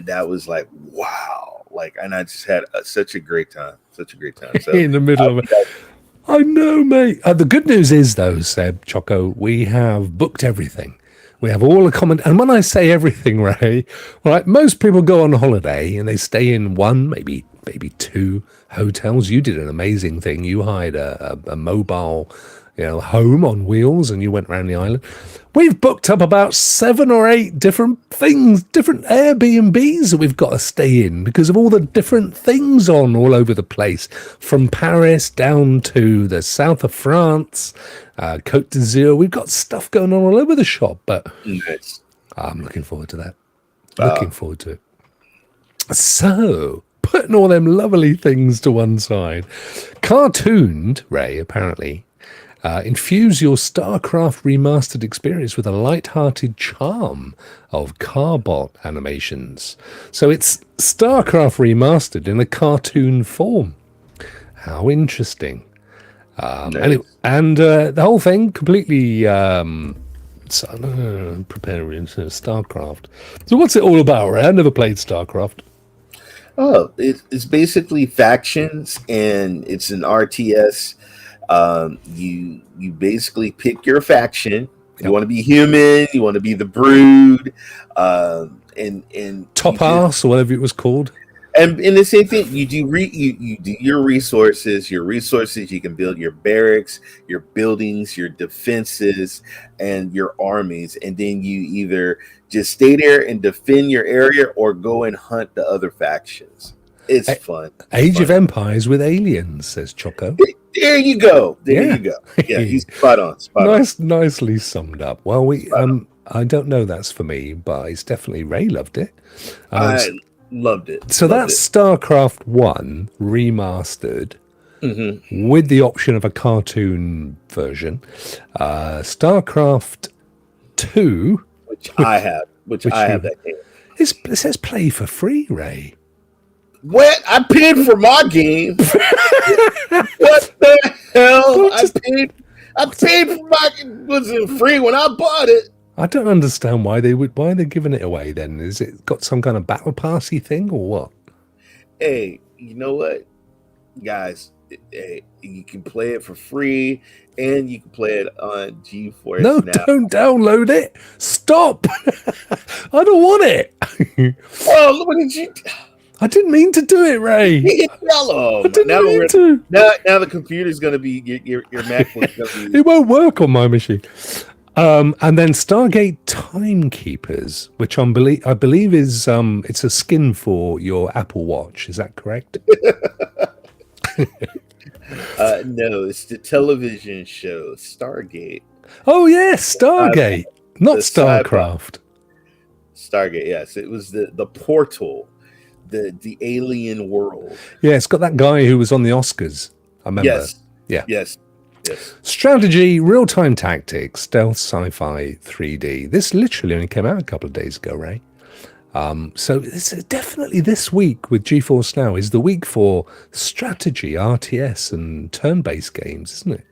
that was like wow, and I just had such a great time. So in the middle of it. I know, mate. The good news is, though, Seb, Choco, we have booked everything. We have all the and when I say everything, Ray, right, most people go on holiday and they stay in one, maybe two hotels. You did an amazing thing. You hired a mobile, home on wheels, and you went around the island. We've booked up about 7 or 8 different things, different Airbnbs that we've got to stay in because of all the different things on all over the place, from Paris down to the south of France, Côte d'Azur. We've got stuff going on all over the shop, but nice. I'm looking forward to that. Looking forward to it. So, putting all them lovely things to one side, cartooned, Ray, apparently, infuse your StarCraft remastered experience with a light-hearted charm of Carbot animations. So it's StarCraft remastered in a cartoon form. How interesting. Nice. And the whole thing completely So, I don't know, preparing StarCraft. So what's it all about, Ray? I never played StarCraft. Oh, it's basically factions, and it's an RTS. You basically pick your faction. You want to be human. You want to be the Brood, and Top Ass or whatever it was called. And the same thing, you do you do your resources. Your resources, you can build your barracks, your buildings, your defenses, and your armies, and then you either just stay there and defend your area, or go and hunt the other factions. It's fun. Age of Empires with aliens, says Choco. There you go. There you go. Yeah, he's spot on. Nicely summed up. Well, I don't know that's for me, but it's definitely Ray loved it. I loved it. So that's StarCraft 1 remastered with the option of a cartoon version. StarCraft 2, which I have that game. It says play for free, Ray. What? I paid for my game. What the hell? I paid for my game. Was it free when I bought it? I don't understand why they're giving it away then. Is it got some kind of battle passy thing or what? Hey, you know what? Guys, you can play it for free, and you can play it on GeForce Now. Don't download it. Stop. I don't want it. Oh, look at you. I didn't mean to do it, Ray. I didn't mean to. Now the computer's going to be your MacBook's going to be. It won't work on my machine. And then Stargate Timekeepers, which I believe is it's a skin for your Apple Watch. Is that correct? No, it's the television show Stargate. Oh yes, Stargate, not StarCraft. Stargate, yes, it was the portal, the alien world. Yeah, it's got that guy who was on the Oscars. I remember. Yes. Yeah. Yes. Strategy, real-time tactics, stealth, sci-fi, 3D. This literally only came out a couple of days ago, Ray. So it's definitely this week with GeForce Now is the week for strategy, RTS, and turn-based games, isn't it?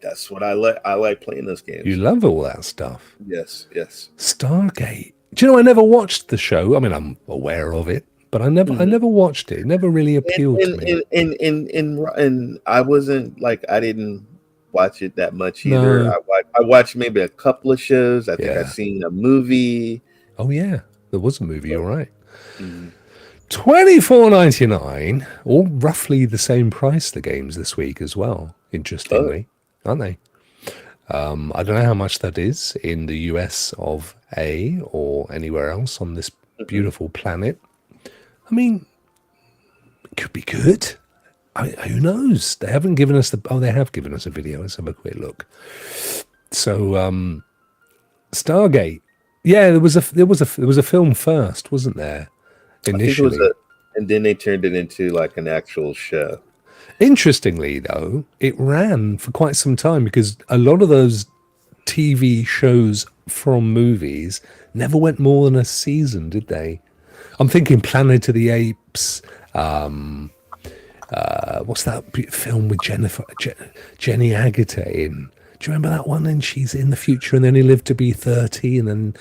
That's what I like. I like playing those games. You love all that stuff. Yes. Stargate. Do you know I never watched the show? I mean, I'm aware of it, but I never watched it. It never really appealed to me. And I wasn't like, I didn't watch it that much either. No. I watched maybe a couple of shows. I think I've seen a movie. Oh yeah, there was a movie. You're right. $24.99, all roughly the same price. The games this week as well. Interestingly, aren't they? I don't know how much that is in the US of A or anywhere else on this beautiful planet. I mean, it could be good. Who knows? They haven't given us they have given us a video. Let's have a quick look. So, Stargate. Yeah, there was a film first, wasn't there? Initially, I think and then they turned it into like an actual show. Interestingly, though, it ran for quite some time because a lot of those TV shows from movies never went more than a season, did they? I'm thinking Planet of the Apes. What's that film with Jenny Agutter in? Do you remember that one? And she's in the future and then he lived to be 30 and then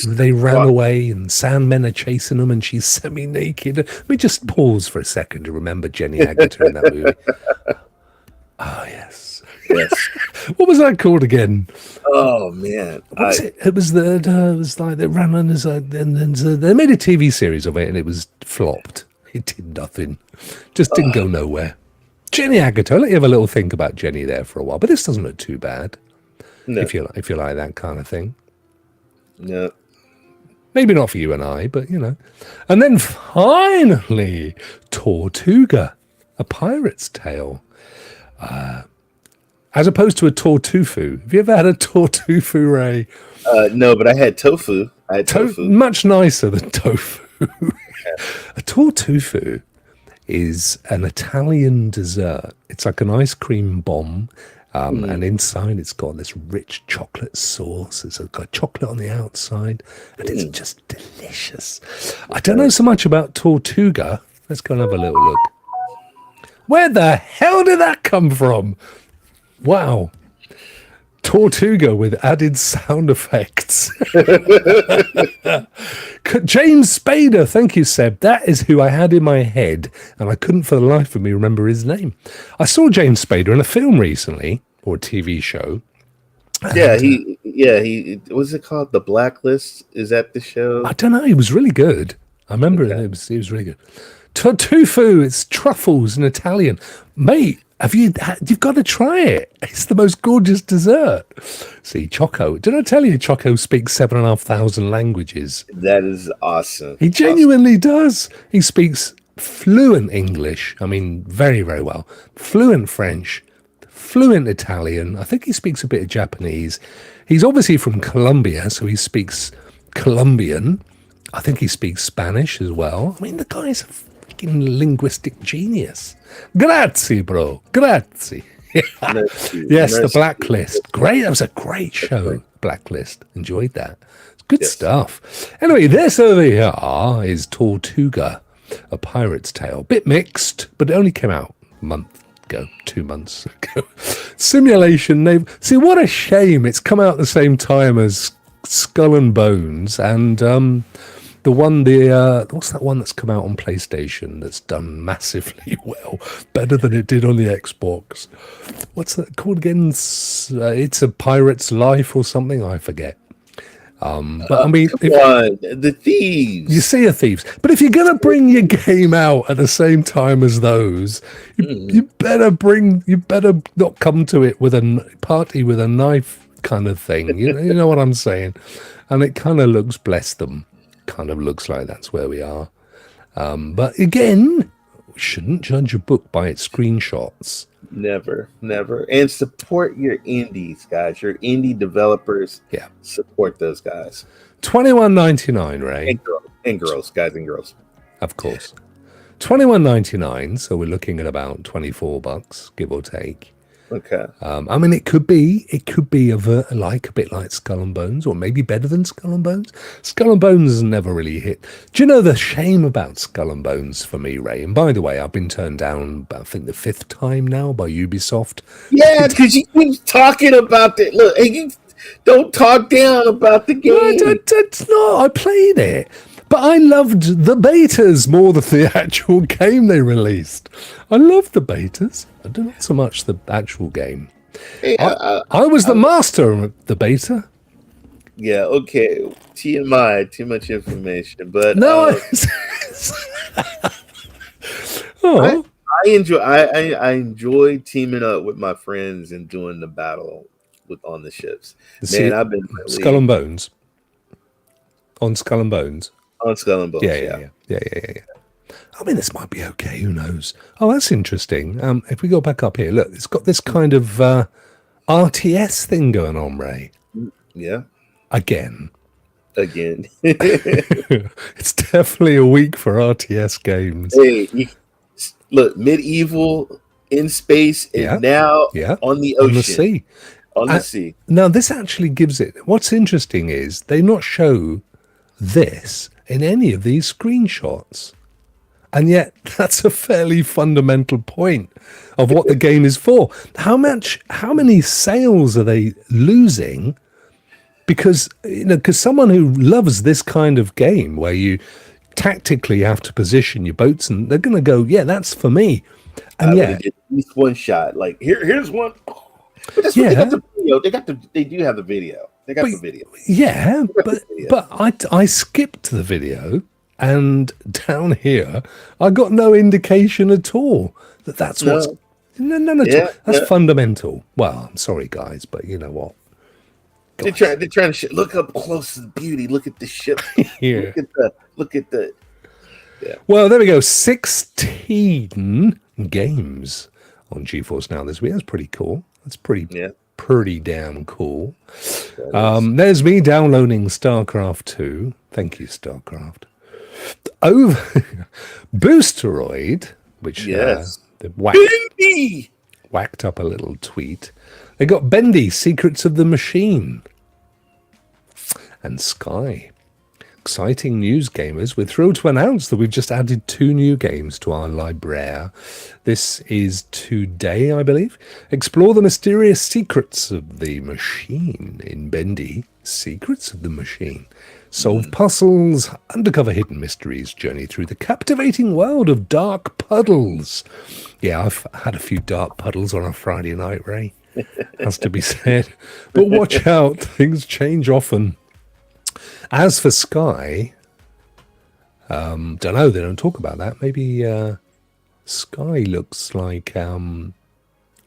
they ran away and Sandmen are chasing them and she's semi-naked. Let me just pause for a second to remember Jenny Agutter in that movie. Oh, yes. What was that called again? Oh, man. It was like they ran on as and they made a TV series of it and it was flopped. It did nothing. Just didn't go nowhere. Jenny Agutter, I'll let you have a little think about Jenny there for a while, but this doesn't look too bad. No. If you like that kind of thing. No. Maybe not for you and I, but you know. And then finally, Tortuga, a pirate's tale. As opposed to a tortufu. Have you ever had a tortufu, Ray? No, but I had tofu. Tofu. Much nicer than tofu. A tortufu is an Italian dessert. It's like an ice cream bomb, and inside it's got this rich chocolate sauce. It's got chocolate on the outside, and it's just delicious. I don't know so much about Tortuga. Let's go and have a little look. Where the hell did that come from? Wow. Tortuga with added sound effects. James Spader, thank you, Seb. That is who I had in my head, and I couldn't for the life of me remember his name. I saw James Spader in a film recently, or a TV show. He what's it called? The Blacklist? Is that the show? I don't know. He was really good. I remember he was really good. Tofu, it's truffles in Italian. Mate, you've got to try it. It's the most gorgeous dessert. See, Choco. Did I tell you Choco speaks 7,500 languages? That is awesome. He genuinely does. He speaks fluent English. I mean, very, very well. Fluent French, fluent Italian. I think he speaks a bit of Japanese. He's obviously from Colombia, so he speaks Colombian. I think he speaks Spanish as well. I mean, the guy's a freaking linguistic genius. Grazie, bro. Grazie. Yes, the Blacklist. Great. That was a great show. Blacklist. Enjoyed that. It's good stuff. Anyway, this over here is Tortuga, A Pirate's Tale. Bit mixed, but it only came out a month ago, 2 months ago. Simulation name. See, what a shame. It's come out at the same time as Skull and Bones and what's that one that's come out on PlayStation that's done massively well, better than it did on the Xbox? What's that called again? It's a Pirate's Life or something, I forget. But I mean, the Thieves. You see a Thieves, but if you're gonna bring your game out at the same time as those, you better not come to it with a party with a knife kind of thing. You know what I'm saying? And it kind of looks, bless them, kind of looks like that's where we are. But again, we shouldn't judge a book by its screenshots. Never. And support your indies, guys. Your indie developers. Yeah. Support those guys. $21.99, Ray. And girls, guys and girls. Of course. $21.99, so we're looking at about $24, give or take. Okay. I mean, it could be a bit like Skull and Bones, or maybe better than Skull and Bones. Skull and Bones has never really hit. Do you know the shame about Skull and Bones for me, Ray? And by the way, I've been turned down, I think, the 5th time now by Ubisoft. Yeah, because you keep talking about it. Look, you don't talk down about the game. No, it's not. I played it. But I loved the betas more than the actual game they released. I loved the betas. I don't know so much the actual game. Hey, I was the master of the beta. Yeah, okay. TMI, too much information. But no, I enjoy teaming up with my friends and doing the battle on the ships. I've been Skull and Bones. On Skull and Bones. On Skull and Bones. Yeah. I mean, this might be okay. Who knows? Oh, that's interesting. If we go back up here, look, it's got this kind of RTS thing going on, Ray. Yeah. Again. It's definitely a week for RTS games. Hey, look, medieval in space and now on the ocean. On the sea. Now, this actually gives it... What's interesting is they not show this in any of these screenshots. And yet, that's a fairly fundamental point of what the game is for. How many sales are they losing? Because someone who loves this kind of game where you tactically have to position your boats, and they're going to go, yeah, that's for me. And at least one shot. Like here's one. But that's what they got the video. They do have the video. They got the video. Yeah, but I skipped the video. And down here, I got no indication at all that's what's... No. That's fundamental. Well, I'm sorry, guys, but you know what? They're trying to look up close to the beauty. Look at the ship. Yeah. Look at the... Yeah. Well, there we go. 16 games on GeForce Now this week. That's pretty cool. That's pretty damn cool. There's me downloading StarCraft 2. Thank you, StarCraft. Boosteroid, which whacked up a little tweet. They got Bendy, Secrets of the Machine, and Sky. exciting news, gamers. We're thrilled to announce that we've just added 2 new games to our library. This is today, I believe. Explore the mysterious secrets of the machine in Bendy. Secrets of the machine. Solve puzzles, undercover hidden mysteries, journey through the captivating world of dark puddles. Yeah, I've had a few dark puddles on a Friday night, Ray. Has to be said. But watch out, things change often. As for Sky, don't know, they don't talk about that. Maybe Sky looks like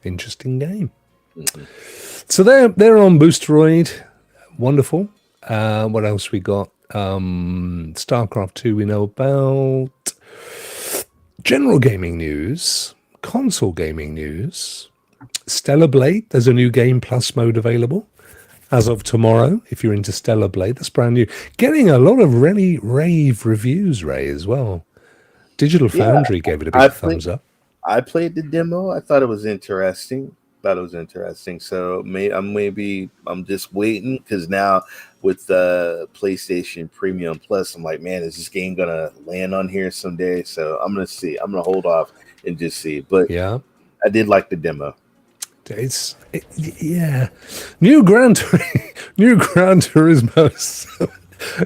interesting game. So they're on Boosteroid. Wonderful. What else we got? StarCraft 2 we know about. General gaming news. Console gaming news. Stellar Blade, there's a new Game Plus mode available as of tomorrow. If you're into Stellar Blade, that's brand new. Getting a lot of really rave reviews, Ray, as well. Digital Foundry gave it a big thumbs up. I played the demo. I thought it was interesting. So I'm just waiting, because now with the PlayStation Premium Plus, I'm like, man, is this game gonna land on here someday? So I'm gonna see. I'm gonna hold off and just see. But yeah, I did like the demo. Yeah. New Gran Turismo.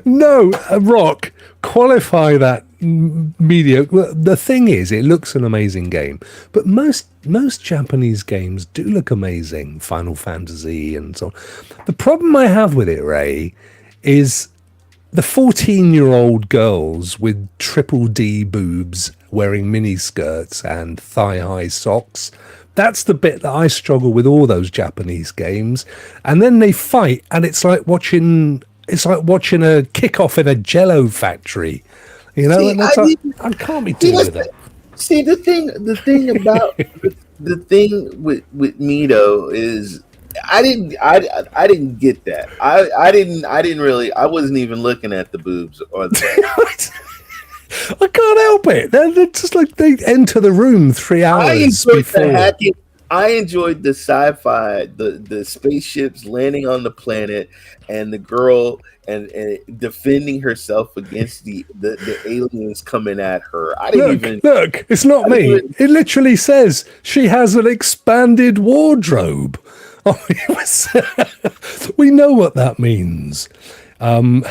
No, Rokk, qualify that mediocre. The thing is, it looks an amazing game, but most Japanese games do look amazing. Final Fantasy and so on. The problem I have with it, Ray, is the 14-year-old girls with triple D boobs wearing mini skirts and thigh-high socks. That's the bit that I struggle with all those Japanese games. And then they fight, and it's like watching a kickoff in a Jello factory. You know, see, and I can't be doing with it. See, the thing about the thing with me though is I didn't get that. I wasn't even looking at the boobs or the I can't help it. They're just like they enter the room 3 hours before. I enjoyed the sci-fi, the spaceships landing on the planet, and the girl and defending herself against the aliens coming at her. Look, it's not me. It literally says she has an expanded wardrobe. Oh, we know what that means. I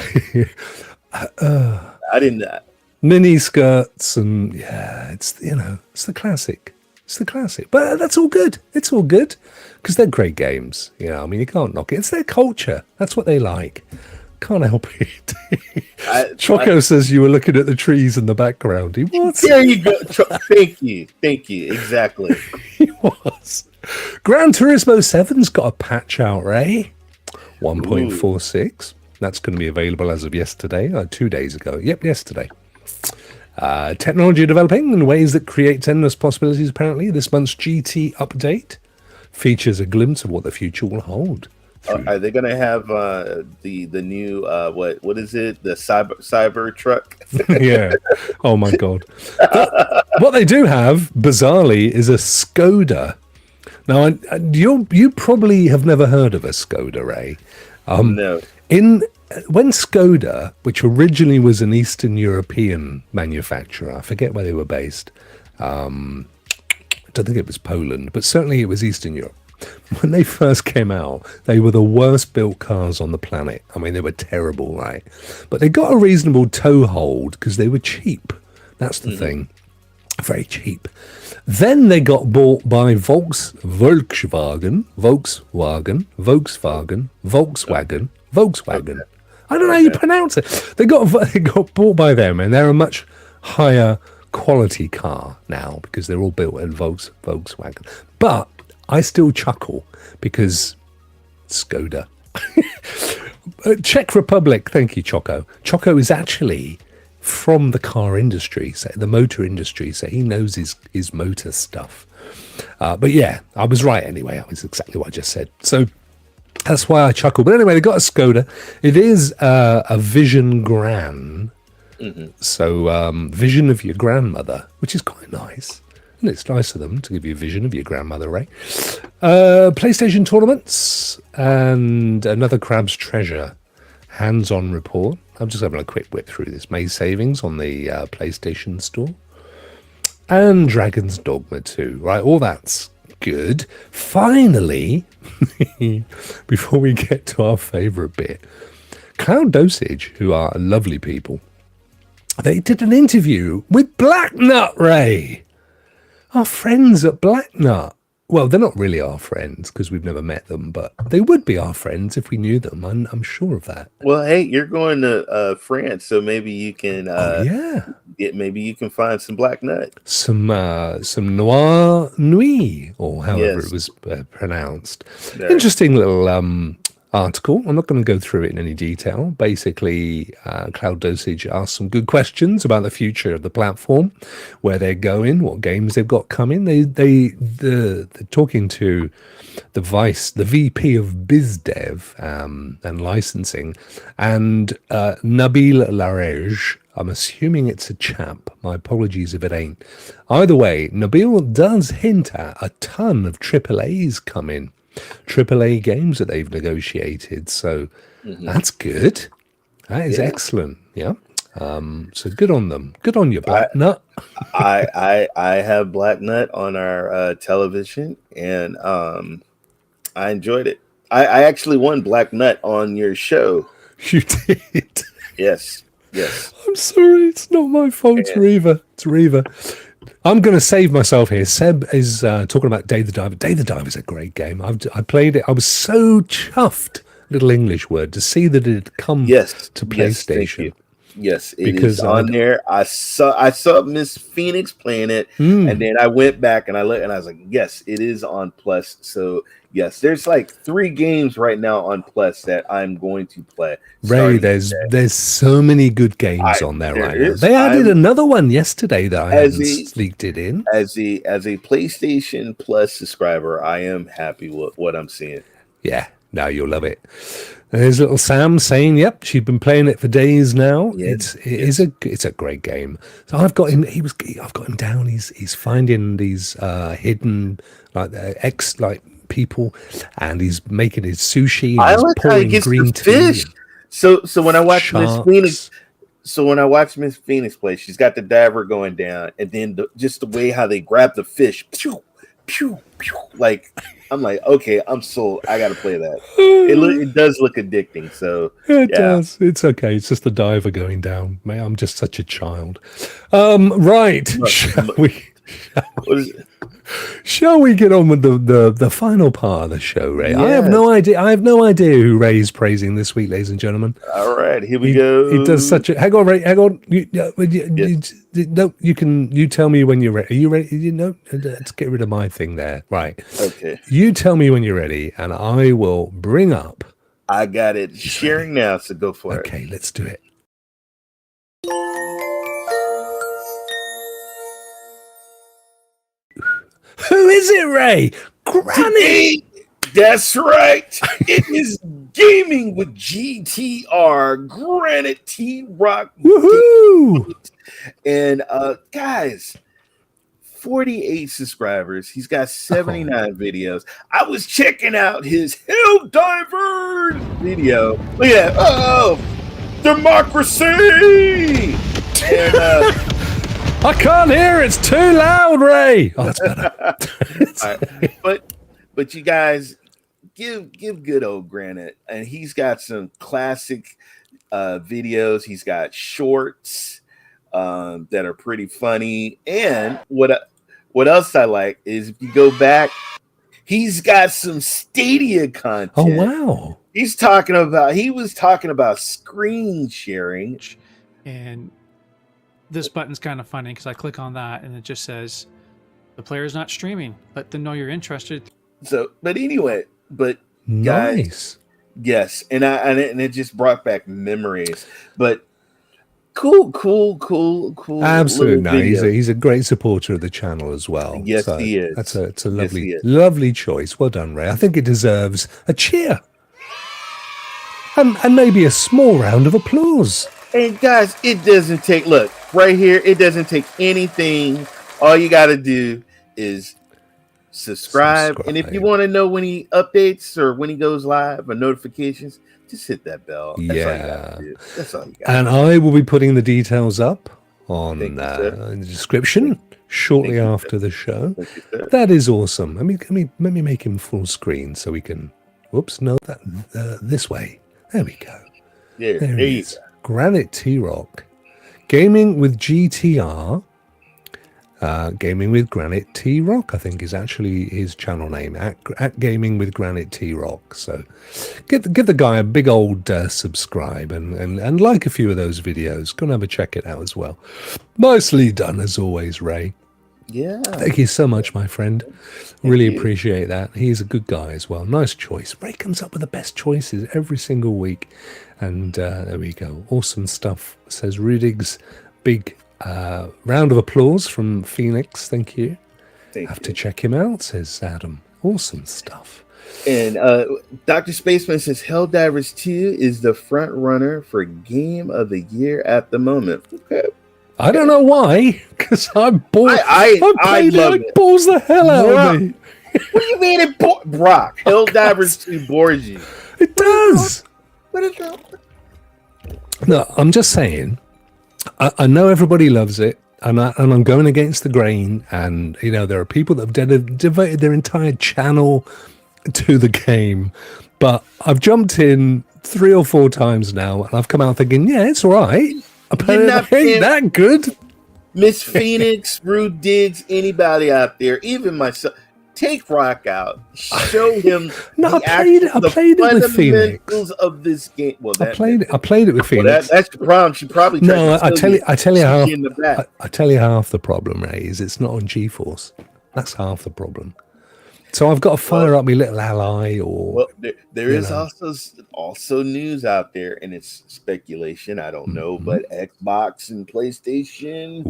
didn't. Mini skirts and it's the classic. It's the classic, but that's all good. It's all good because they're great games. You know, I mean, you can't knock it. It's their culture. That's what they like. Can't help it. Choco says you were looking at the trees in the background. He was. There you go. Thank you. Exactly. He was. Gran Turismo 7's got a patch out, Ray. 1.46. That's going to be available as of yesterday, 2 days ago. Yep, yesterday. Technology developing in ways that create endless possibilities, apparently. This month's GT update features a glimpse of what the future will hold. Are they going to have the new, what is it? The cyber truck? Yeah. Oh, my God. What they do have, bizarrely, is a Skoda. Now, you probably have never heard of a Skoda, Ray. No. When Skoda, which originally was an Eastern European manufacturer, I forget where they were based. I don't think it was Poland, but certainly it was Eastern Europe. When they first came out, they were the worst built cars on the planet. I mean, they were terrible, right? But they got a reasonable toehold because they were cheap. That's the thing. Very cheap. Then they got bought by Volkswagen. I don't know how you pronounce it. They got bought by them, and they're a much higher quality car now because they're all built in Volkswagen. But I still chuckle because Skoda. Czech Republic, thank you, Choco. Choco is actually from the car industry, so the motor industry, so he knows his motor stuff. But yeah, I was right anyway. That was exactly what I just said. So that's why I chuckle. But anyway, they got a Skoda. It is a Vision Gran. So vision of your grandmother, which is quite nice. And it's nice of them to give you a vision of your grandmother, Ray. PlayStation tournaments and another Crab's Treasure hands-on report. I'm just having a quick whip through this. May savings on the PlayStation Store. And Dragon's Dogma 2, right? All that's good. Finally, before we get to our favorite bit, Cloud Dosage, who are lovely people, they did an interview with Blacknut Ray, our friends at Blacknut. Well, they're not really our friends because we've never met them, but they would be our friends if we knew them. I'm sure of that. Well, hey, you're going to France, so maybe you can. Maybe you can find some Blacknut, some Noir Nuit, or however it was pronounced. There. Interesting little article. I'm not going to go through it in any detail. Basically, Cloud Dosage asked some good questions about the future of the platform, where they're going, what games they've got coming. They're talking to the VP of BizDev and licensing, and Nabil Larege. I'm assuming it's a chap. My apologies if it ain't. Either way, Nabil does hint at a ton of AAAs coming. AAA games that they've negotiated. So that's good. That is excellent. Yeah. So good on them. Good on you, Blacknut. I have Blacknut on our television, and I enjoyed it. I actually won Blacknut on your show. You did? Yes. I'm sorry. It's not my fault. It's Reva. I'm going to save myself here. Seb is talking about Day the Diver. Day the Diver is a great game. I played it. I was so chuffed, little English word, to see that it had come to PlayStation. Yes, it is on there. I saw Miss Phoenix playing it, and then I went back and I looked, and I was like, yes, it is on Plus. So yes, there's like 3 games right now on Plus that I'm going to play. Ray, there's so many good games on there right now. They added another one yesterday that I haven't sneaked it in. As a PlayStation Plus subscriber, I am happy with what I'm seeing. Yeah, now you'll love it. There's little Sam saying, "Yep, she's been playing it for days now. It's a great game." So I've got him. I've got him down. He's finding these hidden people, and he's making his sushi. And I like how he gets green fish. So when I watch Miss Phoenix play, she's got the diver going down, and then just the way how they grab the fish, pew, pew, pew, like. I'm like, okay, I'm sold. I got to play that. It does look addicting. So it does. It's okay. It's just the diver going down. Man, I'm just such a child. Right. Shall we get on with the final part of the show, Ray? Yes. I have no idea who Ray's praising this week, ladies and gentlemen. All right, here we go. He does such a. Hang on, Ray. Hang on. You tell me when you're ready. Are you ready? Let's get rid of my thing there. Right. Okay. You tell me when you're ready, and I will bring up. I got it. Sharing now, so go for it. Okay, let's do it. Who is it, Ray? Granite. That's right. It is Gaming with GTR, Granite Team Rokk. Woohoo! And guys, 48 subscribers. He's got 79 videos. I was checking out his Hell Divers video. Look at that. Oh, democracy! And I can't hear. It's too loud, Ray. Oh, that's better. Right. But you guys give good old Granite, and he's got some classic videos. He's got shorts that are pretty funny. And what else I like is if you go back, he's got some Stadia content. Oh wow! He was talking about screen sharing, and this button's kind of funny because I click on that and it just says the player's not streaming. Let them know you're interested. So, but anyway, guys, nice. Yes, and it just brought back memories. But cool. Absolutely, no, he's a great supporter of the channel as well. Yes, so he is. It's a lovely choice. Well done, Ray. I think it deserves a cheer and maybe a small round of applause. And guys, it doesn't take, look, right here, it doesn't take anything. All you got to do is subscribe. And if you want to know when he updates or when he goes live or notifications, just hit that bell. That's all you Yeah. gotta do. That's all you got. And I will be putting the details up on Thank you, sir. in the description shortly Thank you, after the show. Thank you, sir. That is awesome. Let me make him full screen so we can. Whoops, no, that this way. There we go. There There you it is. Granite T-Rokk. Gaming with GTR. Gaming with Granite T-Rokk, I think, is actually his channel name. At Gaming with Granite T-Rokk. So give the guy a big old subscribe and like a few of those videos. Go and have a check it out as well. Nicely done, as always, Ray. Yeah. Thank you so much, my friend. Really appreciate that. He's a good guy as well. Nice choice. Ray comes up with the best choices every single week. And there we go. Awesome stuff, says Rudig's. Big round of applause from Phoenix. Thank you. Have to check him out, says Adam. Awesome stuff. And Dr. Spaceman says Helldivers 2 is the front runner for Game of the Year at the moment. Okay. I don't know why, because I'm bored. I played it. It bores the hell out of me. What do you mean it Brock? Helldivers 2 bores you. It does. What is that? No, I'm just saying. I know everybody loves it, and I'm going against the grain. And you know, there are people that have devoted their entire channel to the game, but I've jumped in 3 or 4 times now, and I've come out thinking, yeah, it's all right. It ain't that good. Miss Phoenix, Rude Diggs, anybody out there, even myself, take Rokk out. Show him I played it with Phoenix of this game. Well, I played it with Phoenix. That's the problem. She probably I tell you half the problem, Ray, is it's not on GeForce. That's half the problem. So I've got to fire up my little ally, or there is also news out there, and it's speculation. I don't know, but Xbox and PlayStation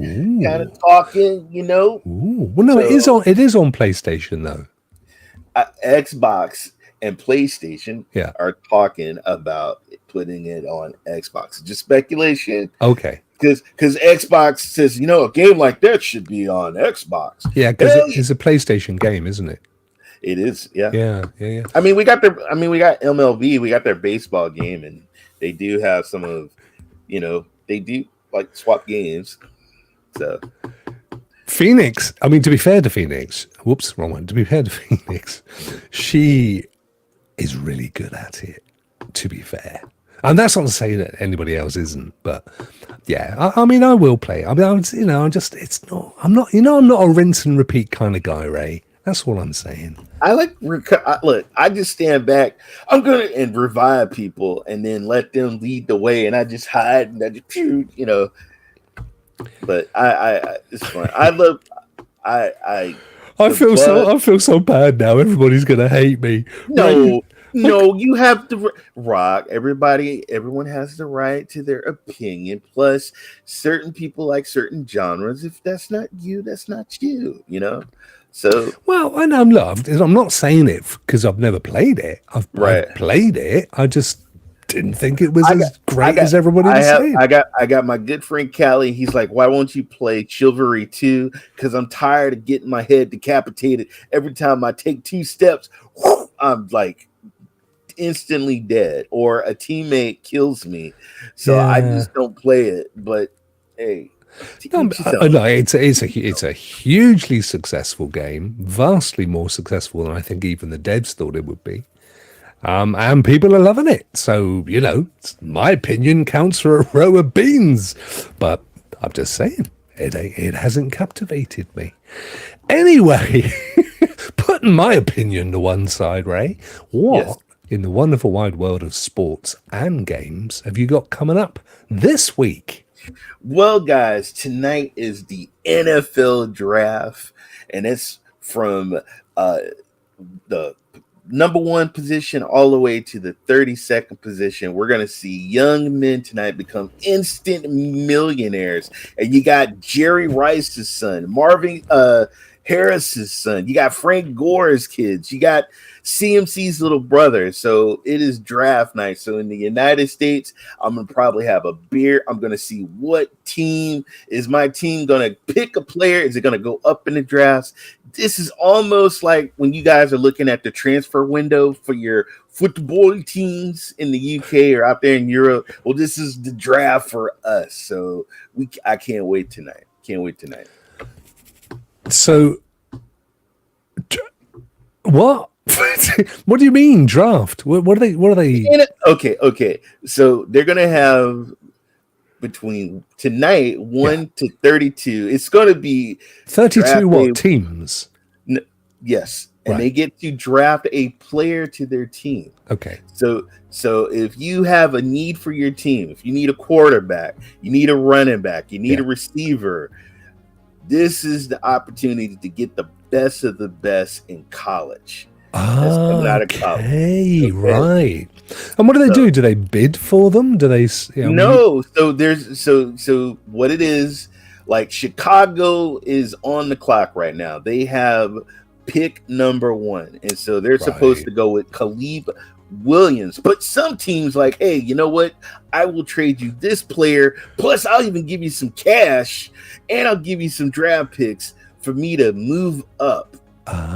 kind of talking, you know. Well, no, it is on PlayStation though. Xbox and PlayStation are talking about putting it on Xbox. Just speculation. Okay. Because Xbox says, you know, a game like that should be on Xbox. Yeah, because it's a PlayStation game, isn't it? It is, yeah. I mean, we got MLB, we got their baseball game, and they do have some of, you know, they do like swap games. So Phoenix, I mean, to be fair to Phoenix, whoops, wrong one. To be fair to Phoenix, she is really good at it, to be fair. And that's not to say that anybody else isn't, but yeah, I mean, I will play. I mean, I'm not a rinse and repeat kind of guy, Ray. That's all I'm saying. Look, I just stand back. I'm going to revive people and then let them lead the way, and I just hide and I just, you know. But I it's fun. I feel so bad now. Everybody's going to hate me. No, you have to Rokk. Everyone has the right to their opinion. Plus, certain people like certain genres. If that's not you, that's not you. You know. So well, and I'm loved. I'm not saying it because I've never played it. I've played it. I just didn't think it was as great as everybody was saying. I got my good friend Callie. He's like, why won't you play Chivalry 2? Because I'm tired of getting my head decapitated every time I take 2 steps. I'm like instantly dead, or a teammate kills me. So I just don't play it. But hey. No, it's a hugely successful game, vastly more successful than I think even the devs thought it would be. And people are loving it. So, you know, my opinion counts for a row of beans. But I'm just saying, it hasn't captivated me. Anyway, putting my opinion to one side, Ray, what in the wonderful wide world of sports and games have you got coming up this week? Well, guys, tonight is the NFL draft, and it's from the number 1 position all the way to the 32nd position. We're going to see young men tonight become instant millionaires. And you got Jerry Rice's son, Marvin Harris's son. You got Frank Gore's kids. You got CMC's little brother. So it is draft night. So in the United States, I'm going to probably have a beer. I'm going to see what team is my team going to pick a player. Is it going to go up in the drafts? This is almost like when you guys are looking at the transfer window for your football teams in the UK or out there in Europe. Well, this is the draft for us. So I can't wait tonight. Can't wait tonight. So, what? What do you mean draft? What are they? Okay. So they're gonna have between tonight 1 to 32. It's gonna be 32 teams? Yes, and they get to draft a player to their team. Okay. So if you have a need for your team, if you need a quarterback, you need a running back, you need a receiver, this is the opportunity to get the best of the best in college. That's coming out of college. Okay, right. And what do they do? Do they bid for them? Do they? No. So there's so what it is, like Chicago is on the clock right now. They have pick number 1, and so they're supposed to go with Caleb Williams. But some teams like, hey, you know what? I will trade you this player. Plus, I'll even give you some cash, and I'll give you some draft picks for me to move up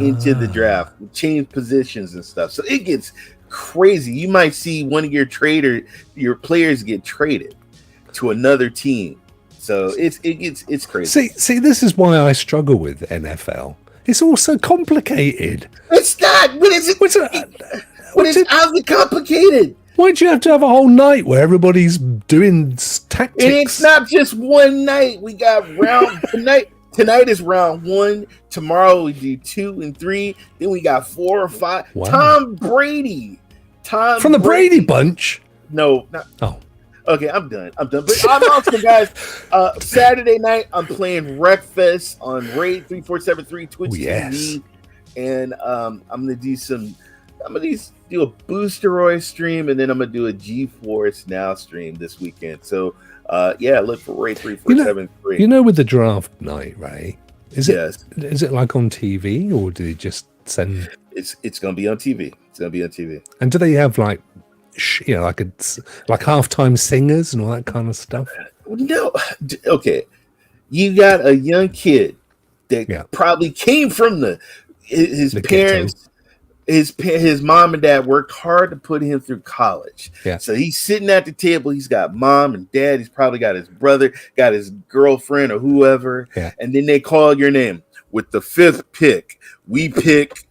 into the draft, change positions and stuff. So it gets crazy. You might see one of your players get traded to another team. So it's crazy. See, this is why I struggle with NFL. It's all so complicated. It's not. What is it? How's it complicated? Why do you have to have a whole night where everybody's doing tactics? And it's not just one night. We got round tonight. Tonight is round 1. Tomorrow we do 2 and 3. Then we got 4 or 5. Wow. Tom Brady from the Brady Bunch. No, not. Oh, okay. I'm done. But I'm also, guys. Saturday night I'm playing Wreckfest on Ray 3473 Twitch TV, and I'm gonna do a Boosteroid stream, and then I'm gonna do a GeForce Now stream this weekend. So look for Ray 3473. You know, with the draft night, Ray, is it like on TV, or do they just send? It's gonna be on TV. It's gonna be on TV. And do they have like halftime singers and all that kind of stuff? No. Okay, you got a young kid that probably came from his parents. Ghetto. His mom and dad worked hard to put him through college. Yeah. So he's sitting at the table. He's got mom and dad. He's probably got his brother, got his girlfriend or whoever. Yeah. And then they call your name. With the 5th pick, we pick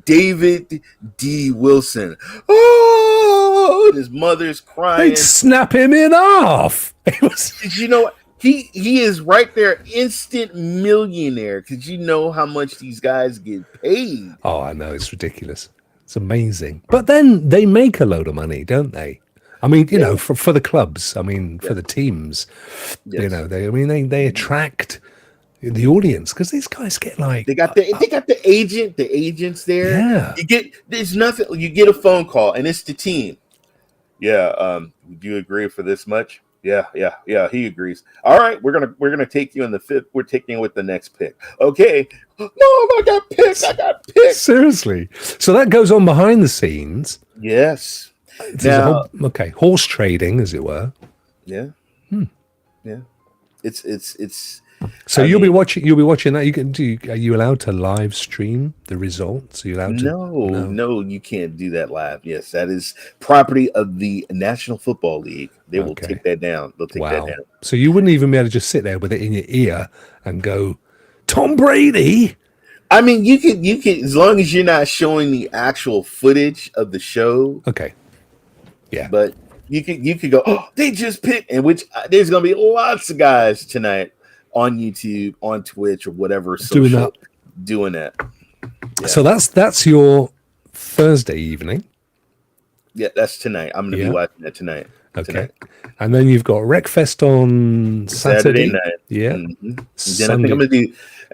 David D. Wilson. Oh, and his mother's crying. They'd snap him in half. You know what? He is right there, instant millionaire, because you know how much these guys get paid. Oh, I know, it's ridiculous. It's amazing. But then they make a load of money, don't they? I mean, you know, for the clubs. I mean, for the teams. Yes. You know, they attract the audience because these guys get like they got the agents there. Yeah, you get a phone call and it's the team. Yeah, do you agree for this much? Yeah, he agrees. All right, we're gonna take you in the 5th. We're taking you with the next pick. Okay. No, I got picked. Seriously. So that goes on behind the scenes. Yes. Horse trading, as it were. Yeah. Yeah. It's. So you'll be watching that. Are you allowed to live stream the results? Are you allowed to? No, you can't do that live. Yes, that is property of the National Football League. They will take that down. They'll take that down. So you wouldn't even be able to just sit there with it in your ear and go, Tom Brady. I mean, you can as long as you're not showing the actual footage of the show. Okay. Yeah. But you could go, oh, they just picked, and which there's gonna be lots of guys tonight on YouTube, on Twitch, or whatever, doing that. Yeah. So that's your Thursday evening. Yeah, that's tonight. I'm gonna be watching that tonight. Okay, tonight. And then you've got Wreckfest on Saturday night. Yeah, mm-hmm.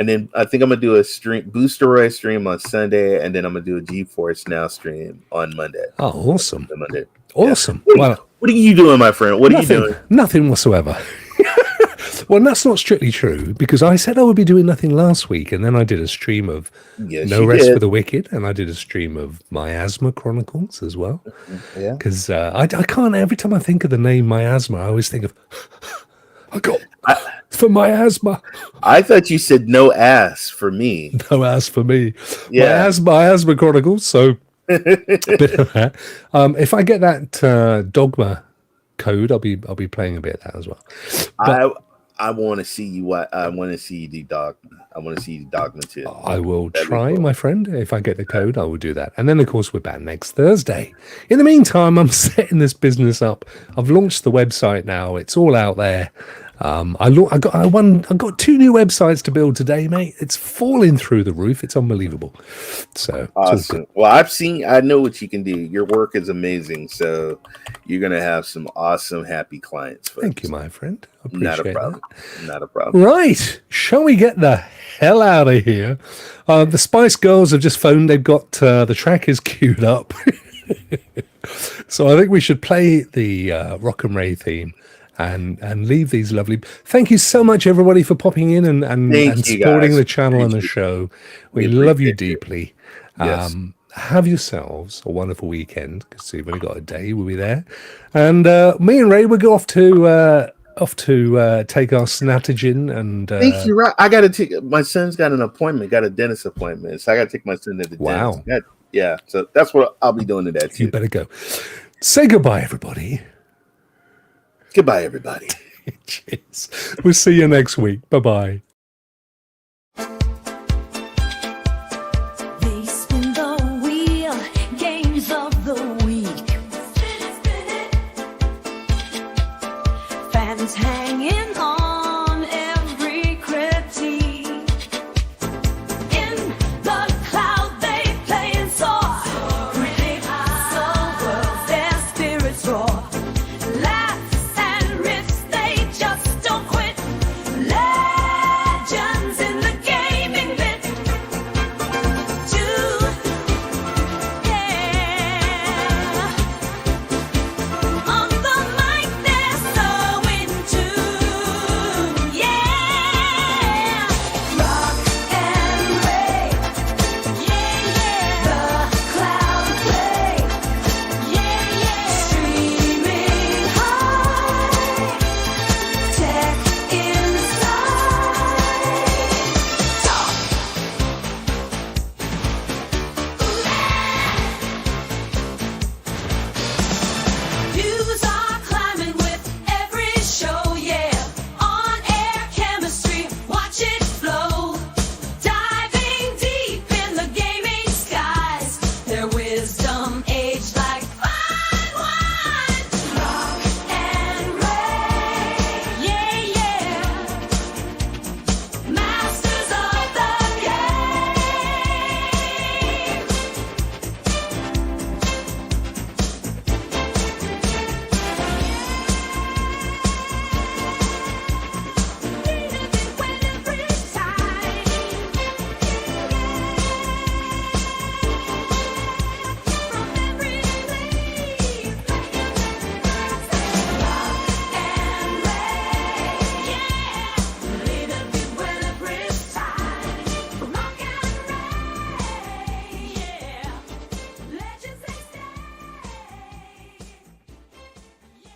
Then I think I'm gonna do a Boosteroid stream on Sunday, and then I'm gonna do a GeForce Now stream on Monday. Oh, awesome! Monday. Awesome. Yeah. What are you doing, my friend? What are you doing? Nothing whatsoever. Well, that's not strictly true because I said I would be doing nothing last week, and then I did a stream of Yes, No you Rest did. for the Wicked, and I did a stream of Miasma Chronicles as well. Yeah. Because I can't. Every time I think of the name Miasma, I always think of I got for miasma. I thought you said no ass for me. No ass for me. Yeah. Miasma Chronicles. So a bit of that. If I get that Dogma code, I'll be playing a bit of that as well. But I want to see you. I want to see the Dogma. I want to see the Dogma too. I will That'd be try, cool. my friend. If I get the code, I will do that. And then, of course, we're back next Thursday. In the meantime, I'm setting this business up. I've launched the website now. It's all out there. I got 2 new websites to build today, mate. It's falling through the roof. It's unbelievable. So it's all Awesome. good. Well, I know what you can do. Your work is amazing. So you're gonna have some awesome, happy clients. Folks. Thank you, my friend. I appreciate Not a problem. Not a problem. Right. Shall we get the hell out of here? The Spice Girls have just phoned. They've got the track is queued up. So I think we should play the Rokk and Ray theme and leave these lovely. Thank you so much, everybody, for popping in and Thank you, supporting guys. the channel and the Thank you. show. We We love you appreciate it. deeply. Yes. Have yourselves a wonderful weekend because you've only got a day. We'll be there, and me and Ray will go off to take our snattogen and Thank you. Right. I got to take. My son's got an appointment. Got a dentist appointment. So I got to take my son to the Wow. dentist. Yeah. So that's what I'll be doing today too. you better go. Say goodbye, everybody. Goodbye, everybody. Cheers. We'll see you next week. Bye-bye. They spin the wheel, games of the week. Fans hanging